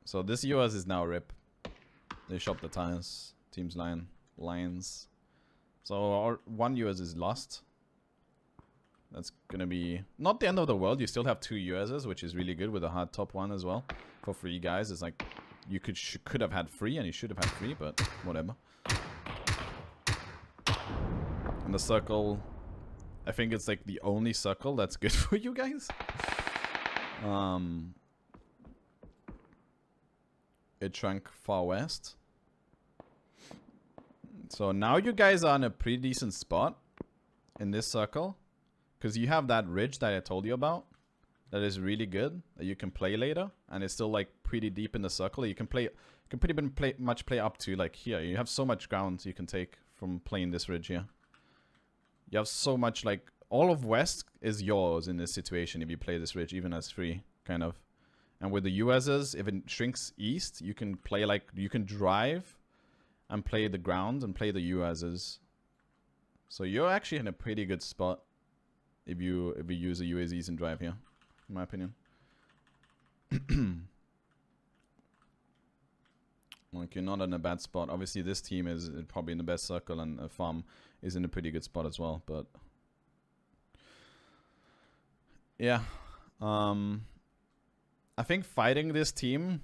So this US is now rip. They shop the tires. Teams lines. So our one US is lost. That's gonna be not the end of the world. You still have 2 USs, which is really good with a hard top one as well. For 3 guys, it's like you could have had 3 and you should have had 3, but whatever. And the circle, I think it's like the only circle that's good for you guys. It shrunk far west. So now you guys are in a pretty decent spot in this circle. Because you have that ridge that I told you about. That is really good. That you can play later. And it's still like pretty deep in the circle. You can play, pretty much play up to like here. You have so much ground you can take from playing this ridge here. You have so much, like, all of west is yours in this situation if you play this ridge, even as 3, kind of. And with the USs, if it shrinks east, you can play, like, you can drive and play the ground and play the USs. So you're actually in a pretty good spot if you use the UAZs and drive here, in my opinion. Like, you're not in a bad spot. Obviously, this team is probably in the best circle, and Farm is in a pretty good spot as well. But yeah, I think fighting this team,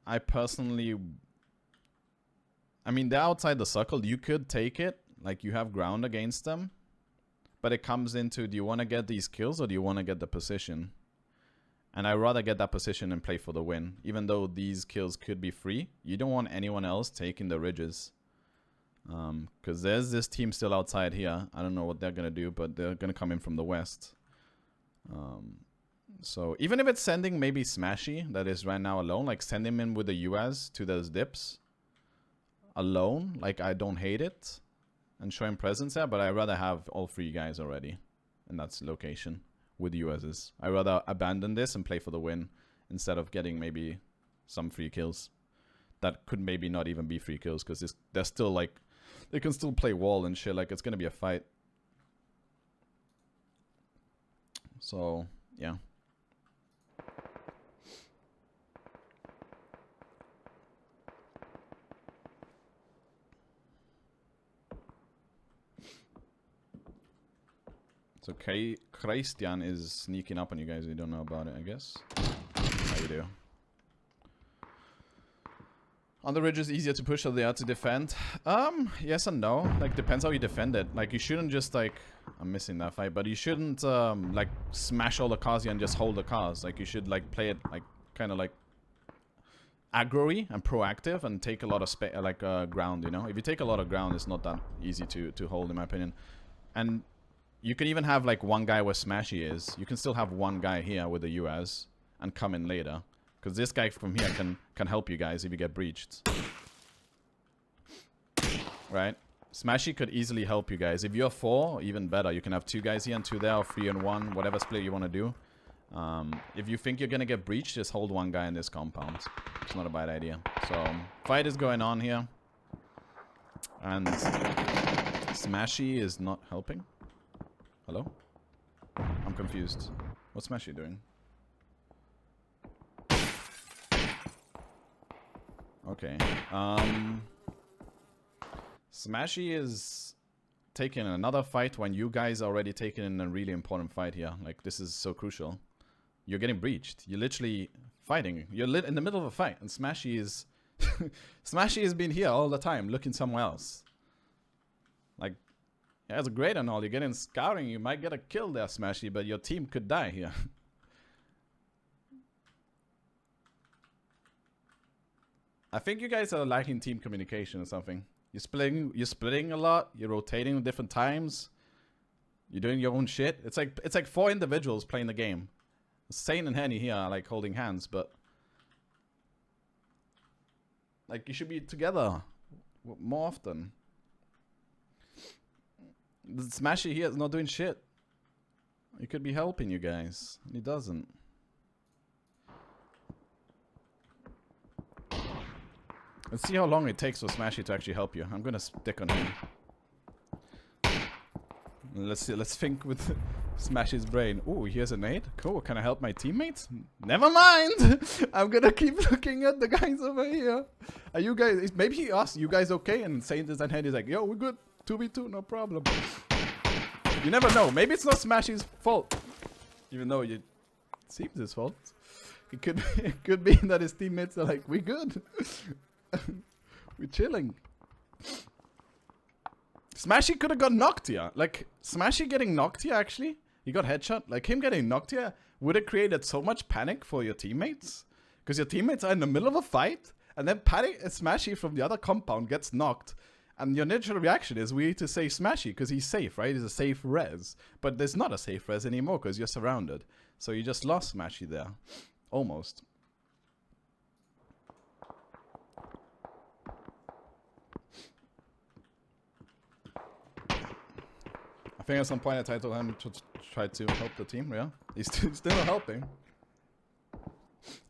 I personally, I mean, they're outside the circle. You could take it, like you have ground against them, but it comes into, do you want to get these kills or do you want to get the position? And I'd rather get that position and play for the win. Even though these kills could be free, you don't want anyone else taking the ridges. Because there's this team still outside here. I don't know what they're going to do, but they're going to come in from the west. So even if it's sending maybe Smashy, that is right now alone, like send him in with the US to those dips. Alone, like I don't hate it. And show him presence there, but I'd rather have all 3 guys already in that location. With USs. I'd rather abandon this and play for the win instead of getting maybe some free kills. That could maybe not even be free kills because they're still like, they can still play wall and shit. Like it's gonna be a fight. So yeah. So Christian is sneaking up on you guys. You don't know about it, I guess. How you do? On the ridge is easier to push than they are to defend. Yes and no. Like depends how you defend it. Like you shouldn't just like, I'm missing that fight, but you shouldn't like smash all the cars here and just hold the cars. Like you should like play it like kind of like aggro-y and proactive and take a lot of ground. You know, if you take a lot of ground, it's not that easy to hold, in my opinion. And you can even have like one guy where Smashy is. You can still have one guy here with the US and come in later. Because this guy from here can help you guys if you get breached. Right? Smashy could easily help you guys. If you're 4, even better. You can have 2 guys here and 2 there, or 3 and 1, whatever split you want to do. If you think you're gonna get breached, just hold 1 guy in this compound. It's not a bad idea. So, fight is going on here. And Smashy is not helping. Hello? I'm confused. What's Smashy doing? Okay. Smashy is taking another fight when you guys are already taking a really important fight here. Like, this is so crucial. You're getting breached. You're literally fighting. You're in the middle of a fight, and Smashy is... Smashy has been here all the time, looking somewhere else. Like, yeah, it's great and all. You're getting scouting. You might get a kill there, Smashy, but your team could die here. I think you guys are lacking team communication or something. You're splitting a lot. You're rotating at different times. You're doing your own shit. It's like 4 individuals playing the game. TheSaiint and Henny here are like holding hands, but like you should be together more often. The Smashy here is not doing shit. He could be helping you guys, and he doesn't. Let's see how long it takes for Smashy to actually help you. I'm gonna stick on him. Let's see. Let's think with Smashy's brain. Ooh, here's a nade. Cool. Can I help my teammates? Never mind. I'm gonna keep looking at the guys over here. Are you guys? Maybe he asked, "You guys okay?" And TheSaiint is and He's like, "Yo, we're good. 2v2, no problem." You never know. Maybe it's not Smashy's fault, even though it seems his fault. It could be that his teammates are like, "We good." We're chilling. Smashy could have got knocked here. Like, Smashy getting knocked here, actually. He got headshot. Like, him getting knocked here would have created so much panic for your teammates. Because your teammates are in the middle of a fight. And then Smashy from the other compound gets knocked. And your natural reaction is we need to save Smashy because he's safe, right? He's a safe res. But there's not a safe res anymore because you're surrounded. So you just lost Smashy there. Almost. I think at some point I told him to try to help the team, yeah? He's still not helping.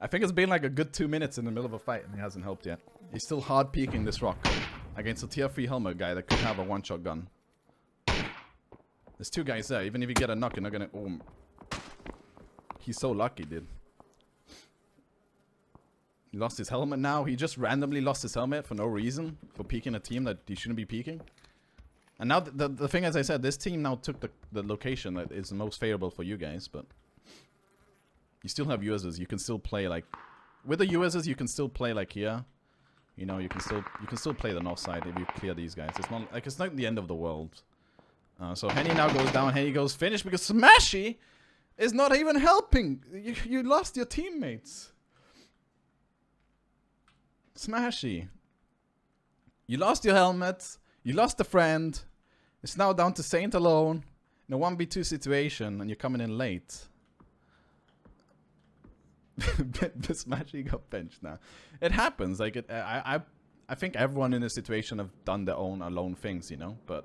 I think it's been like a good 2 minutes in the middle of a fight and he hasn't helped yet. He's still hard peeking this rock against a tier 3 helmet guy that could have a one-shot gun. There's 2 guys there. Even if you get a knock, you're not gonna... Oh. He's so lucky, dude. He lost his helmet now. He just randomly lost his helmet for no reason. For peeking a team that he shouldn't be peeking. And now, the thing, as I said, this team now took the location that is most favorable for you guys, but you still have USs. You can still play, like, with the USs, you can still play, like, here. You know, you can still play the north side if you clear these guys. It's not the end of the world. So Henny now goes down, Henny goes finish, because Smashy is not even helping. You lost your teammates. Smashy. You lost your helmet. You lost a friend. It's now down to TheSaiint alone in a 1v2 situation, and you're coming in late. Smashy got benched now. It happens. Like I think everyone in this situation have done their own alone things, you know. But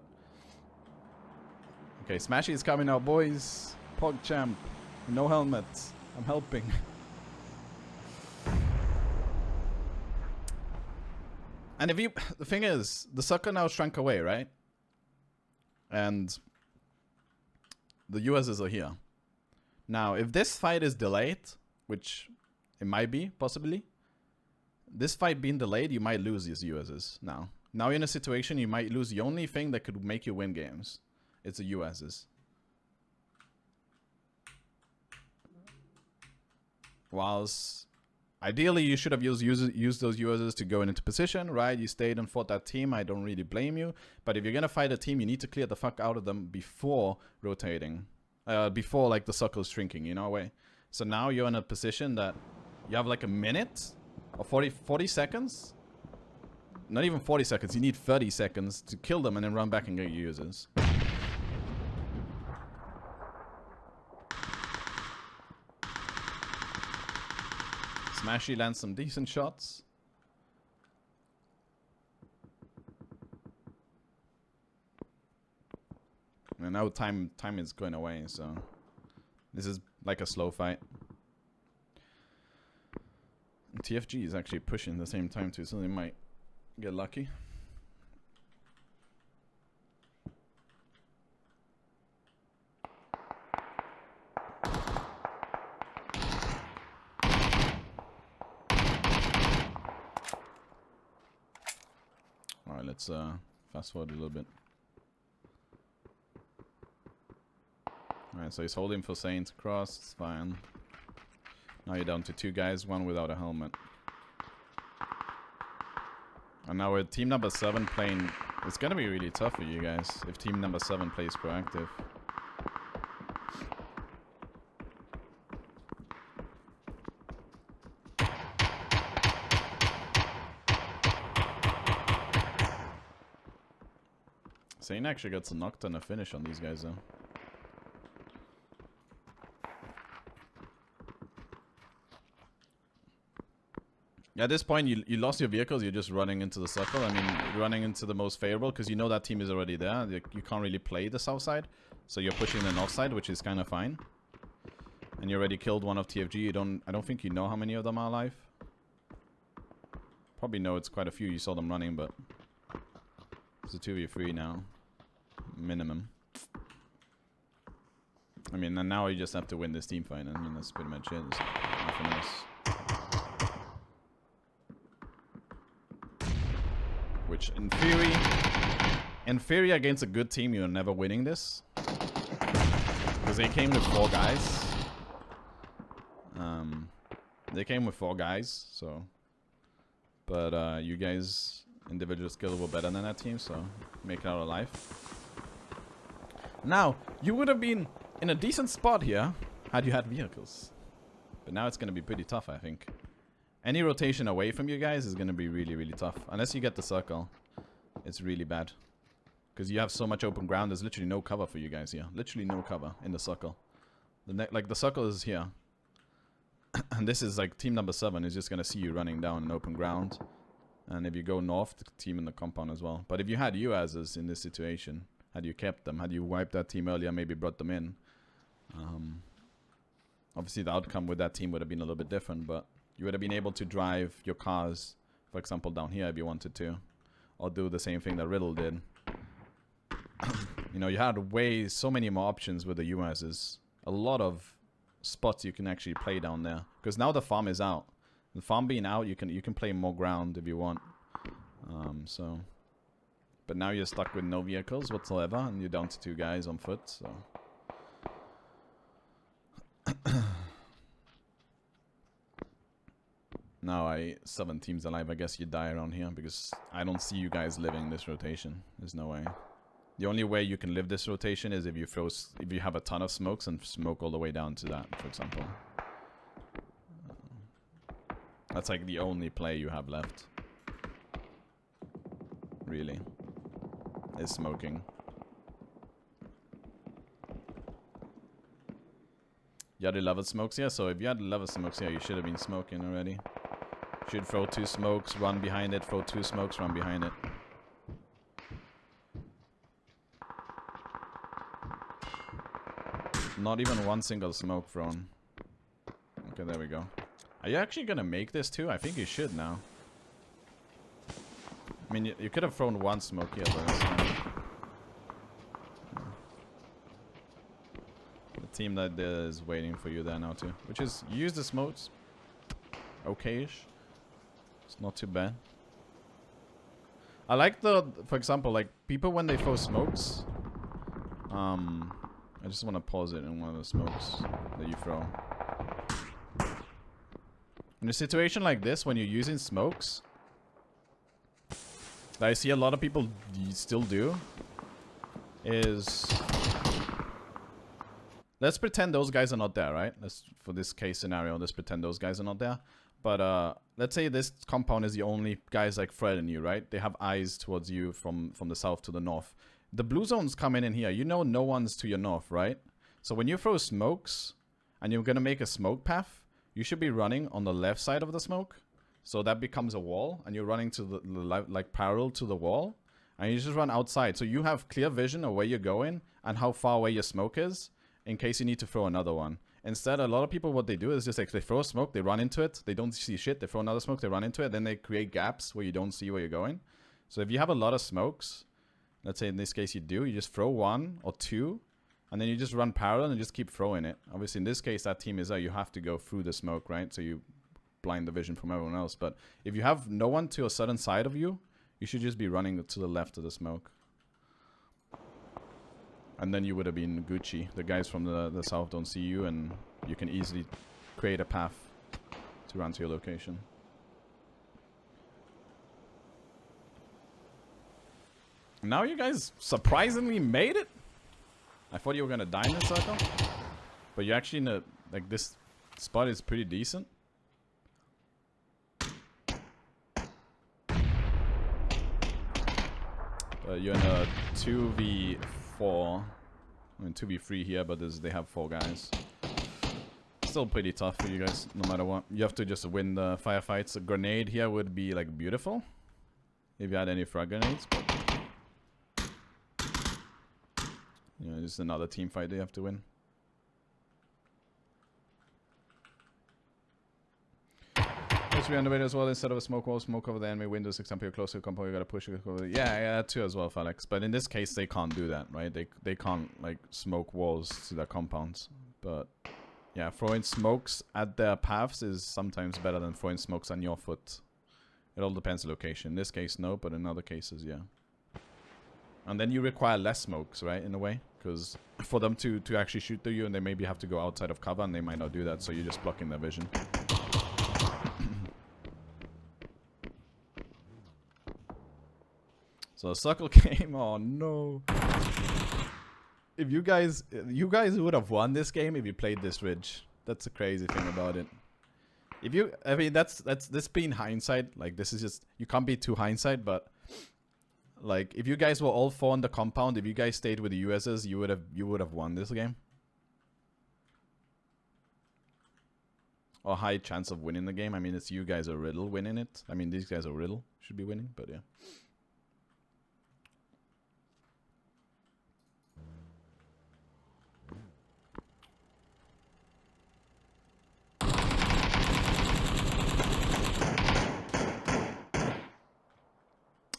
okay, Smashy is coming out, boys. PogChamp, no helmet. I'm helping. And if you, the thing is, the sucker now shrunk away, right? And the USs are here. Now, if this fight is delayed, which it might be, possibly, this fight being delayed, you might lose these USs now. Now you're in a situation you might lose the only thing that could make you win games. It's the USs. Whilst... ideally, you should have used those USs to go into position, right? You stayed and fought that team. I don't really blame you. But if you're going to fight a team, you need to clear the fuck out of them before rotating. Before, like, the circle's shrinking, you know, way. So now you're in a position that you have, like, a minute or 40 seconds. Not even 40 seconds. You need 30 seconds to kill them and then run back and get your USs. Smashy lands some decent shots. And now time is going away, so this is like a slow fight. And TFG is actually pushing at the same time too, so they might get lucky. Alright, let's fast forward a little bit. Alright, so he's holding for TheSaiint across, it's fine. Now you're down to 2 guys, 1 without a helmet. And now with team number 7 playing, it's gonna be really tough for you guys if team number 7 plays proactive. TheSaiint actually gets a knocked and a finish on these guys though. Yeah, at this point, you lost your vehicles, you're just running into the circle. I mean, running into the most favorable, because you know that team is already there. You can't really play the south side, so you're pushing the north side, which is kind of fine. And you already killed one of TFG. I don't think you know how many of them are alive. Probably know it's quite a few. You saw them running, but it's a 2v3 now, minimum. I mean, and now you just have to win this team fight. I mean, that's pretty much it. There's nothing else. Which, in theory, against a good team, you're never winning this. Because they came with 4 guys. They came with 4 guys, so. But you guys, individual skills were better than that team, so make it out alive. Now, you would have been in a decent spot here had you had vehicles. But now it's going to be pretty tough, I think. Any rotation away from you guys is going to be really, really tough. Unless you get the circle. It's really bad. Because you have so much open ground, there's literally no cover for you guys here. Literally no cover in the circle. Like, the circle is here. And this is like team number 7 is just going to see you running down in open ground. And if you go north, the team in the compound as well. But if you had UASs in this situation, had you kept them, had you wiped that team earlier, maybe brought them in. Obviously, the outcome with that team would have been a little bit different, but you would have been able to drive your cars, for example, down here if you wanted to. Or do the same thing that Riddle did. You know, you had so many more options with the USs. A lot of spots you can actually play down there. Because now the farm is out. The farm being out, you can play more ground if you want. So, but now you're stuck with no vehicles whatsoever, and you're down to 2 guys on foot, so. Now 7 teams alive, I guess you die around here, because I don't see you guys living this rotation. There's no way. The only way you can live this rotation is if you have a ton of smokes and smoke all the way down to that, for example. That's like the only play you have left. Really. Is smoking. You had 11 smokes here, so if you had 11 smokes here, you should have been smoking already. Should throw 2 smokes, run behind it, throw 2 smokes, run behind it. Not even one single smoke thrown. Okay, there we go. Are you actually gonna make this too? I think you should now. I mean, you could have thrown 1 smoke here, but that's fine. The team that is waiting for you there now too. Which is, you use the smokes. Okay-ish. It's not too bad. I like for example, like, people when they throw smokes. I just want to pause it in one of the smokes that you throw. In a situation like this, when you're using smokes, that I see a lot of people still do, is... Let's pretend those guys are not there, right? For this case scenario, let's pretend those guys are not there. But let's say this compound is the only guys like threatening you, right? They have eyes towards you from the south to the north. The blue zones come in here. You know no one's to your north, right? So when you throw smokes and you're going to make a smoke path, you should be running on the left side of the smoke. So that becomes a wall and you're running to the like parallel to the wall. And you just run outside. So you have clear vision of where you're going and how far away your smoke is in case you need to throw another one. Instead, a lot of people, what they do is just like they throw a smoke, they run into it, they don't see shit, they throw another smoke, they run into it, then they create gaps where you don't see where you're going. So if you have a lot of smokes, let's say in this case you do, you just throw 1 or 2, and then you just run parallel and just keep throwing it. Obviously in this case that team is there, you have to go through the smoke, right? So you blind the vision from everyone else. But if you have no one to a certain side of you, you should just be running to the left of the smoke. And then you would have been Gucci. The guys from the south don't see you, and you can easily create a path to run to your location. Now you guys surprisingly made it. I thought you were gonna die in the circle, but you're actually in a, like, this spot is pretty decent. You're in a 2v4. I mean 2v3 here, but they have 4 guys. Still pretty tough for you guys, no matter what. You have to just win the firefights. A grenade here would be like beautiful if you had any frag grenades. But, you know, just another team fight they have to win. Supposed to be underrated as well. Instead of a smoke wall, smoke over the enemy windows. Example, you're close to a compound, you gotta push it over. Yeah, too as well, Felix. But in this case, they can't do that, right? They can't like smoke walls to their compounds. But yeah, throwing smokes at their paths is sometimes better than throwing smokes on your foot. It all depends on location. In this case, no, but in other cases, yeah. And then you require less smokes, right? In a way, because for them to actually shoot through you, and they maybe have to go outside of cover, and they might not do that, so you're just blocking their vision. So a circle game. Oh no! If you guys would have won this game if you played this ridge. That's the crazy thing about it. If you, I mean, that's this being hindsight. Like, this is just, you can't be too hindsight, but like if you guys were all 4 on the compound, if you guys stayed with the USs, you would have won this game. Or high chance of winning the game. I mean, it's you guys are riddle winning it. I mean, these guys are riddle should be winning, but yeah.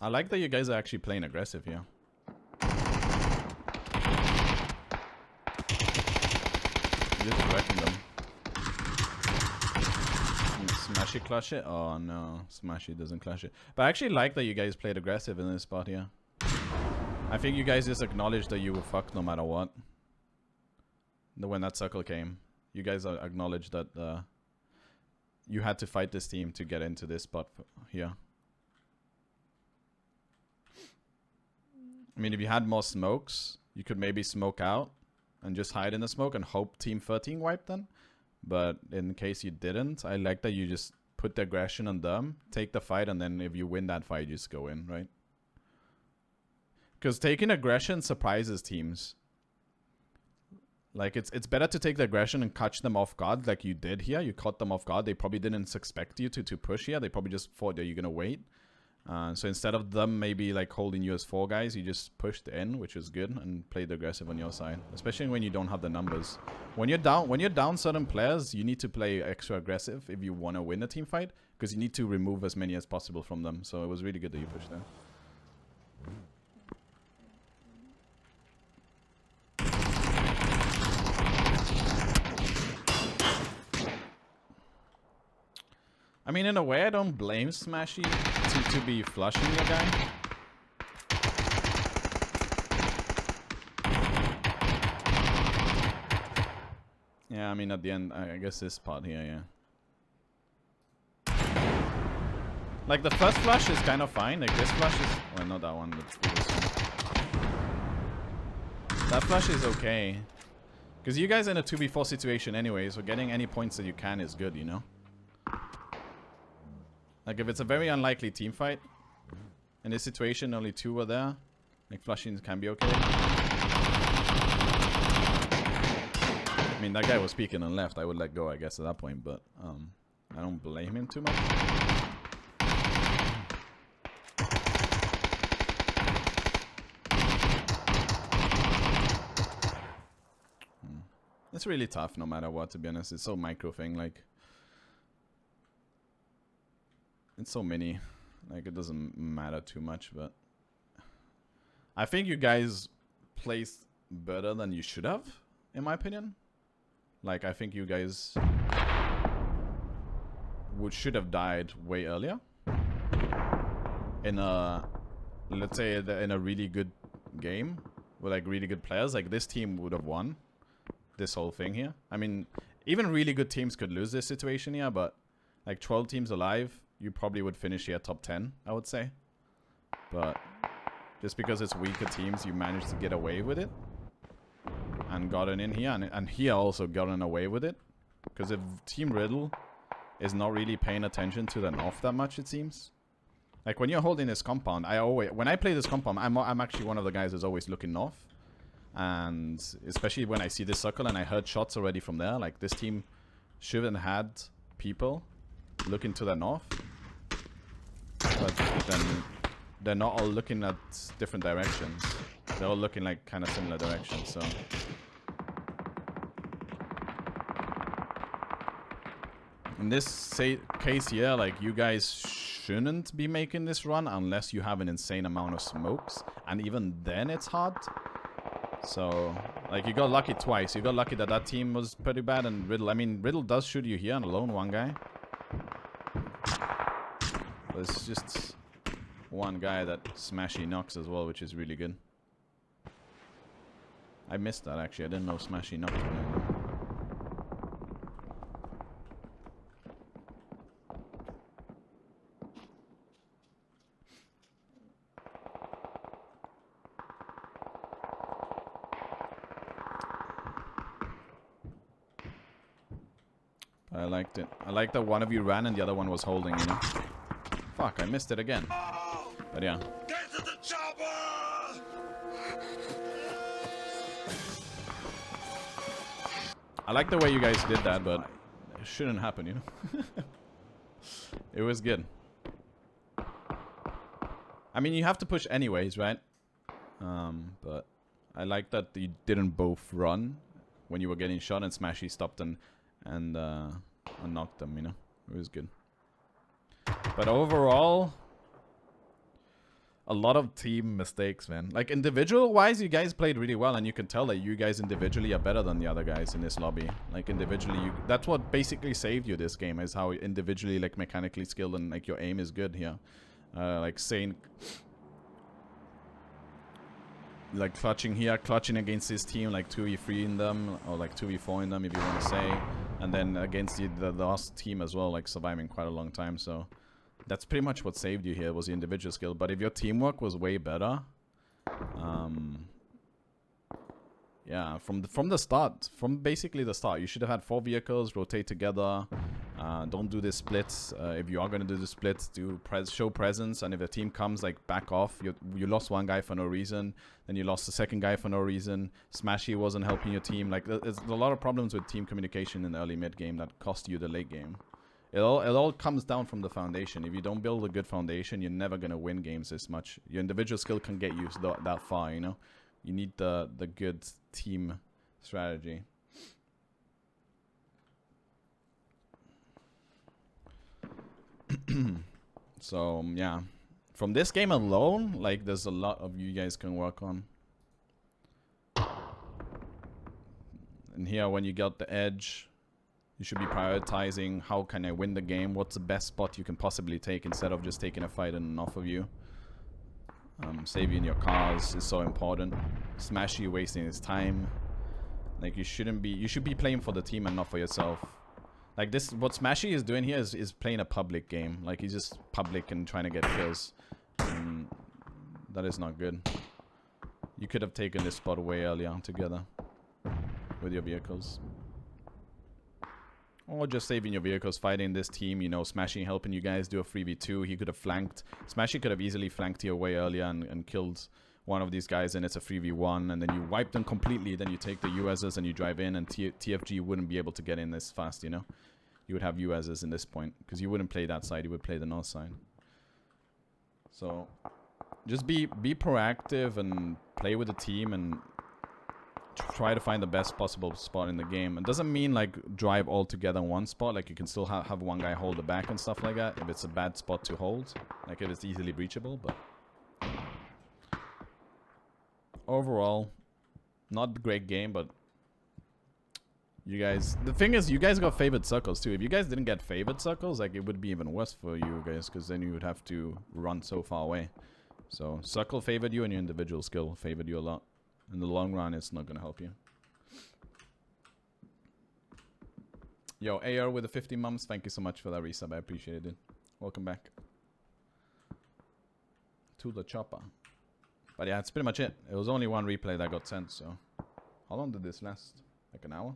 I like that you guys are actually playing aggressive here. You're just wrecking them. Smashy clutch it? Oh no, Smashy doesn't clutch it. But I actually like that you guys played aggressive in this spot here. I think you guys just acknowledged that you were fucked no matter what. When that circle came, you guys acknowledged that you had to fight this team to get into this spot here. I mean, if you had more smokes, you could maybe smoke out and just hide in the smoke and hope Team 13 wiped them. But in case you didn't, I like that you just put the aggression on them, take the fight, and then if you win that fight, you just go in, right? Because taking aggression surprises teams. Like, it's better to take the aggression and catch them off guard like you did here. You caught them off guard. They probably didn't expect you to push here. They probably just thought that you're going to wait. So instead of them maybe like holding you as 4 guys, you just pushed in, which is good, and played aggressive on your side. Especially when you don't have the numbers. When you're down certain players, you need to play extra aggressive if you want to win a team fight, because you need to remove as many as possible from them. So it was really good that you pushed there. I mean, in a way, I don't blame Smashy to be flushing your guy. Yeah, I mean, at the end, I guess this part here, yeah. Like, the first flush is kind of fine. Like, this flush is... Well, not that one, but this one. That flush is okay. Because you guys are in a 2v4 situation anyway, so getting any points that you can is good, you know? Like, if it's a very unlikely team fight, in this situation, only 2 were there, like, flushing can be okay. I mean, that guy was peeking and left. I would let go, I guess, at that point, but I don't blame him too much. It's really tough no matter what, to be honest. It's so micro thing, like it's so many, like it doesn't matter too much. But I think you guys placed better than you should have, in my opinion. Like I think you guys should have died way earlier in a, let's say, in a really good game with like really good players. Like this team would have won this whole thing here. I mean, even really good teams could lose this situation here, but like 12 teams alive, you probably would finish here top 10, I would say. But just because it's weaker teams, you managed to get away with it and gotten in here, and here also gotten away with it. Because if Team Riddle is not really paying attention to the north that much, it seems. Like when you're holding this compound, when I play this compound, I'm actually one of the guys that's always looking north. And especially when I see this circle and I heard shots already from there, like this team shouldn't have had people looking to the north. But then they're not all looking at different directions. They're all looking like kind of similar directions, so. In this case here, like you guys shouldn't be making this run unless you have an insane amount of smokes, and even then it's hard. So, like you got lucky twice. You got lucky that that team was pretty bad, and Riddle, I mean, Riddle does shoot you here and alone, one guy. But it's just one guy that smashy knocks as well, which is really good. I missed that actually. I didn't know smashy knocked me. I liked it. I liked that one of you ran and the other one was holding, you know. Fuck, I missed it again. But yeah. Get to the chopper! I like the way you guys did that, but it shouldn't happen, you know. It was good. I mean, you have to push anyways, right? But I like that you didn't both run when you were getting shot, and Smashy stopped and knocked them, you know. It was good. But overall, a lot of team mistakes, man. Like individual wise, you guys played really well, and you can tell that you guys individually are better than the other guys in this lobby. Like individually, that's what basically saved you this game, is how individually, like mechanically skilled, and like your aim is good here. Like TheSaiint, like clutching here, clutching against his team, like 2v3 in them, or like 2v4 in them if you want to say, and then against the last team as well, like surviving quite a long time. So that's pretty much what saved you here, was the individual skill. But if your teamwork was way better, yeah, from the start, from basically the start, you should have had 4 vehicles, rotate together. Don't do the splits. If you are going to do the splits, show presence. And if a team comes, like, back off. You lost one guy for no reason. Then you lost the second guy for no reason. Smashy wasn't helping your team. Like, there's a lot of problems with team communication in the early mid game that cost you the late game. It all comes down from the foundation. If you don't build a good foundation, you're never going to win games this much. Your individual skill can get you that far, you know? You need the good team strategy. So, yeah. From this game alone, like, there's a lot of you guys can work on. And here, when you get the edge, you should be prioritizing how can I win the game, what's the best spot you can possibly take, instead of just taking a fight in and off of you. Saving your cars is so important. Smashy wasting his time. Like, you should be playing for the team and not for yourself. Like this, what Smashy is doing here is playing a public game. Like, he's just public and trying to get kills. And that is not good. You could have taken this spot way earlier together with your vehicles. Or just saving your vehicles, fighting this team, you know, Smashy helping you guys do a 3v2. He could have flanked. Smashy could have easily flanked here way earlier and killed one of these guys, and it's a 3v1, and then you wipe them completely. Then you take the USs and you drive in, and TFG wouldn't be able to get in this fast, you know. You would have USs in this point, because you wouldn't play that side, you would play the north side. So just be proactive and play with the team, and try to find the best possible spot in the game. It doesn't mean like drive all together in one spot. Like you can still have one guy hold the back and stuff like that if it's a bad spot to hold. Like if it's easily breachable, but overall, not a great game, but you guys... The thing is, you guys got favored circles too. If you guys didn't get favored circles, like it would be even worse for you guys, because then you would have to run so far away. So circle favored you and your individual skill favored you a lot. In the long run, it's not gonna help you. Yo, AR with the 50 mums, thank you so much for that resub. I appreciate it. Welcome back to the chopper. But yeah, that's pretty much it. It was only one replay that got sent, so... How long did this last? Like an hour?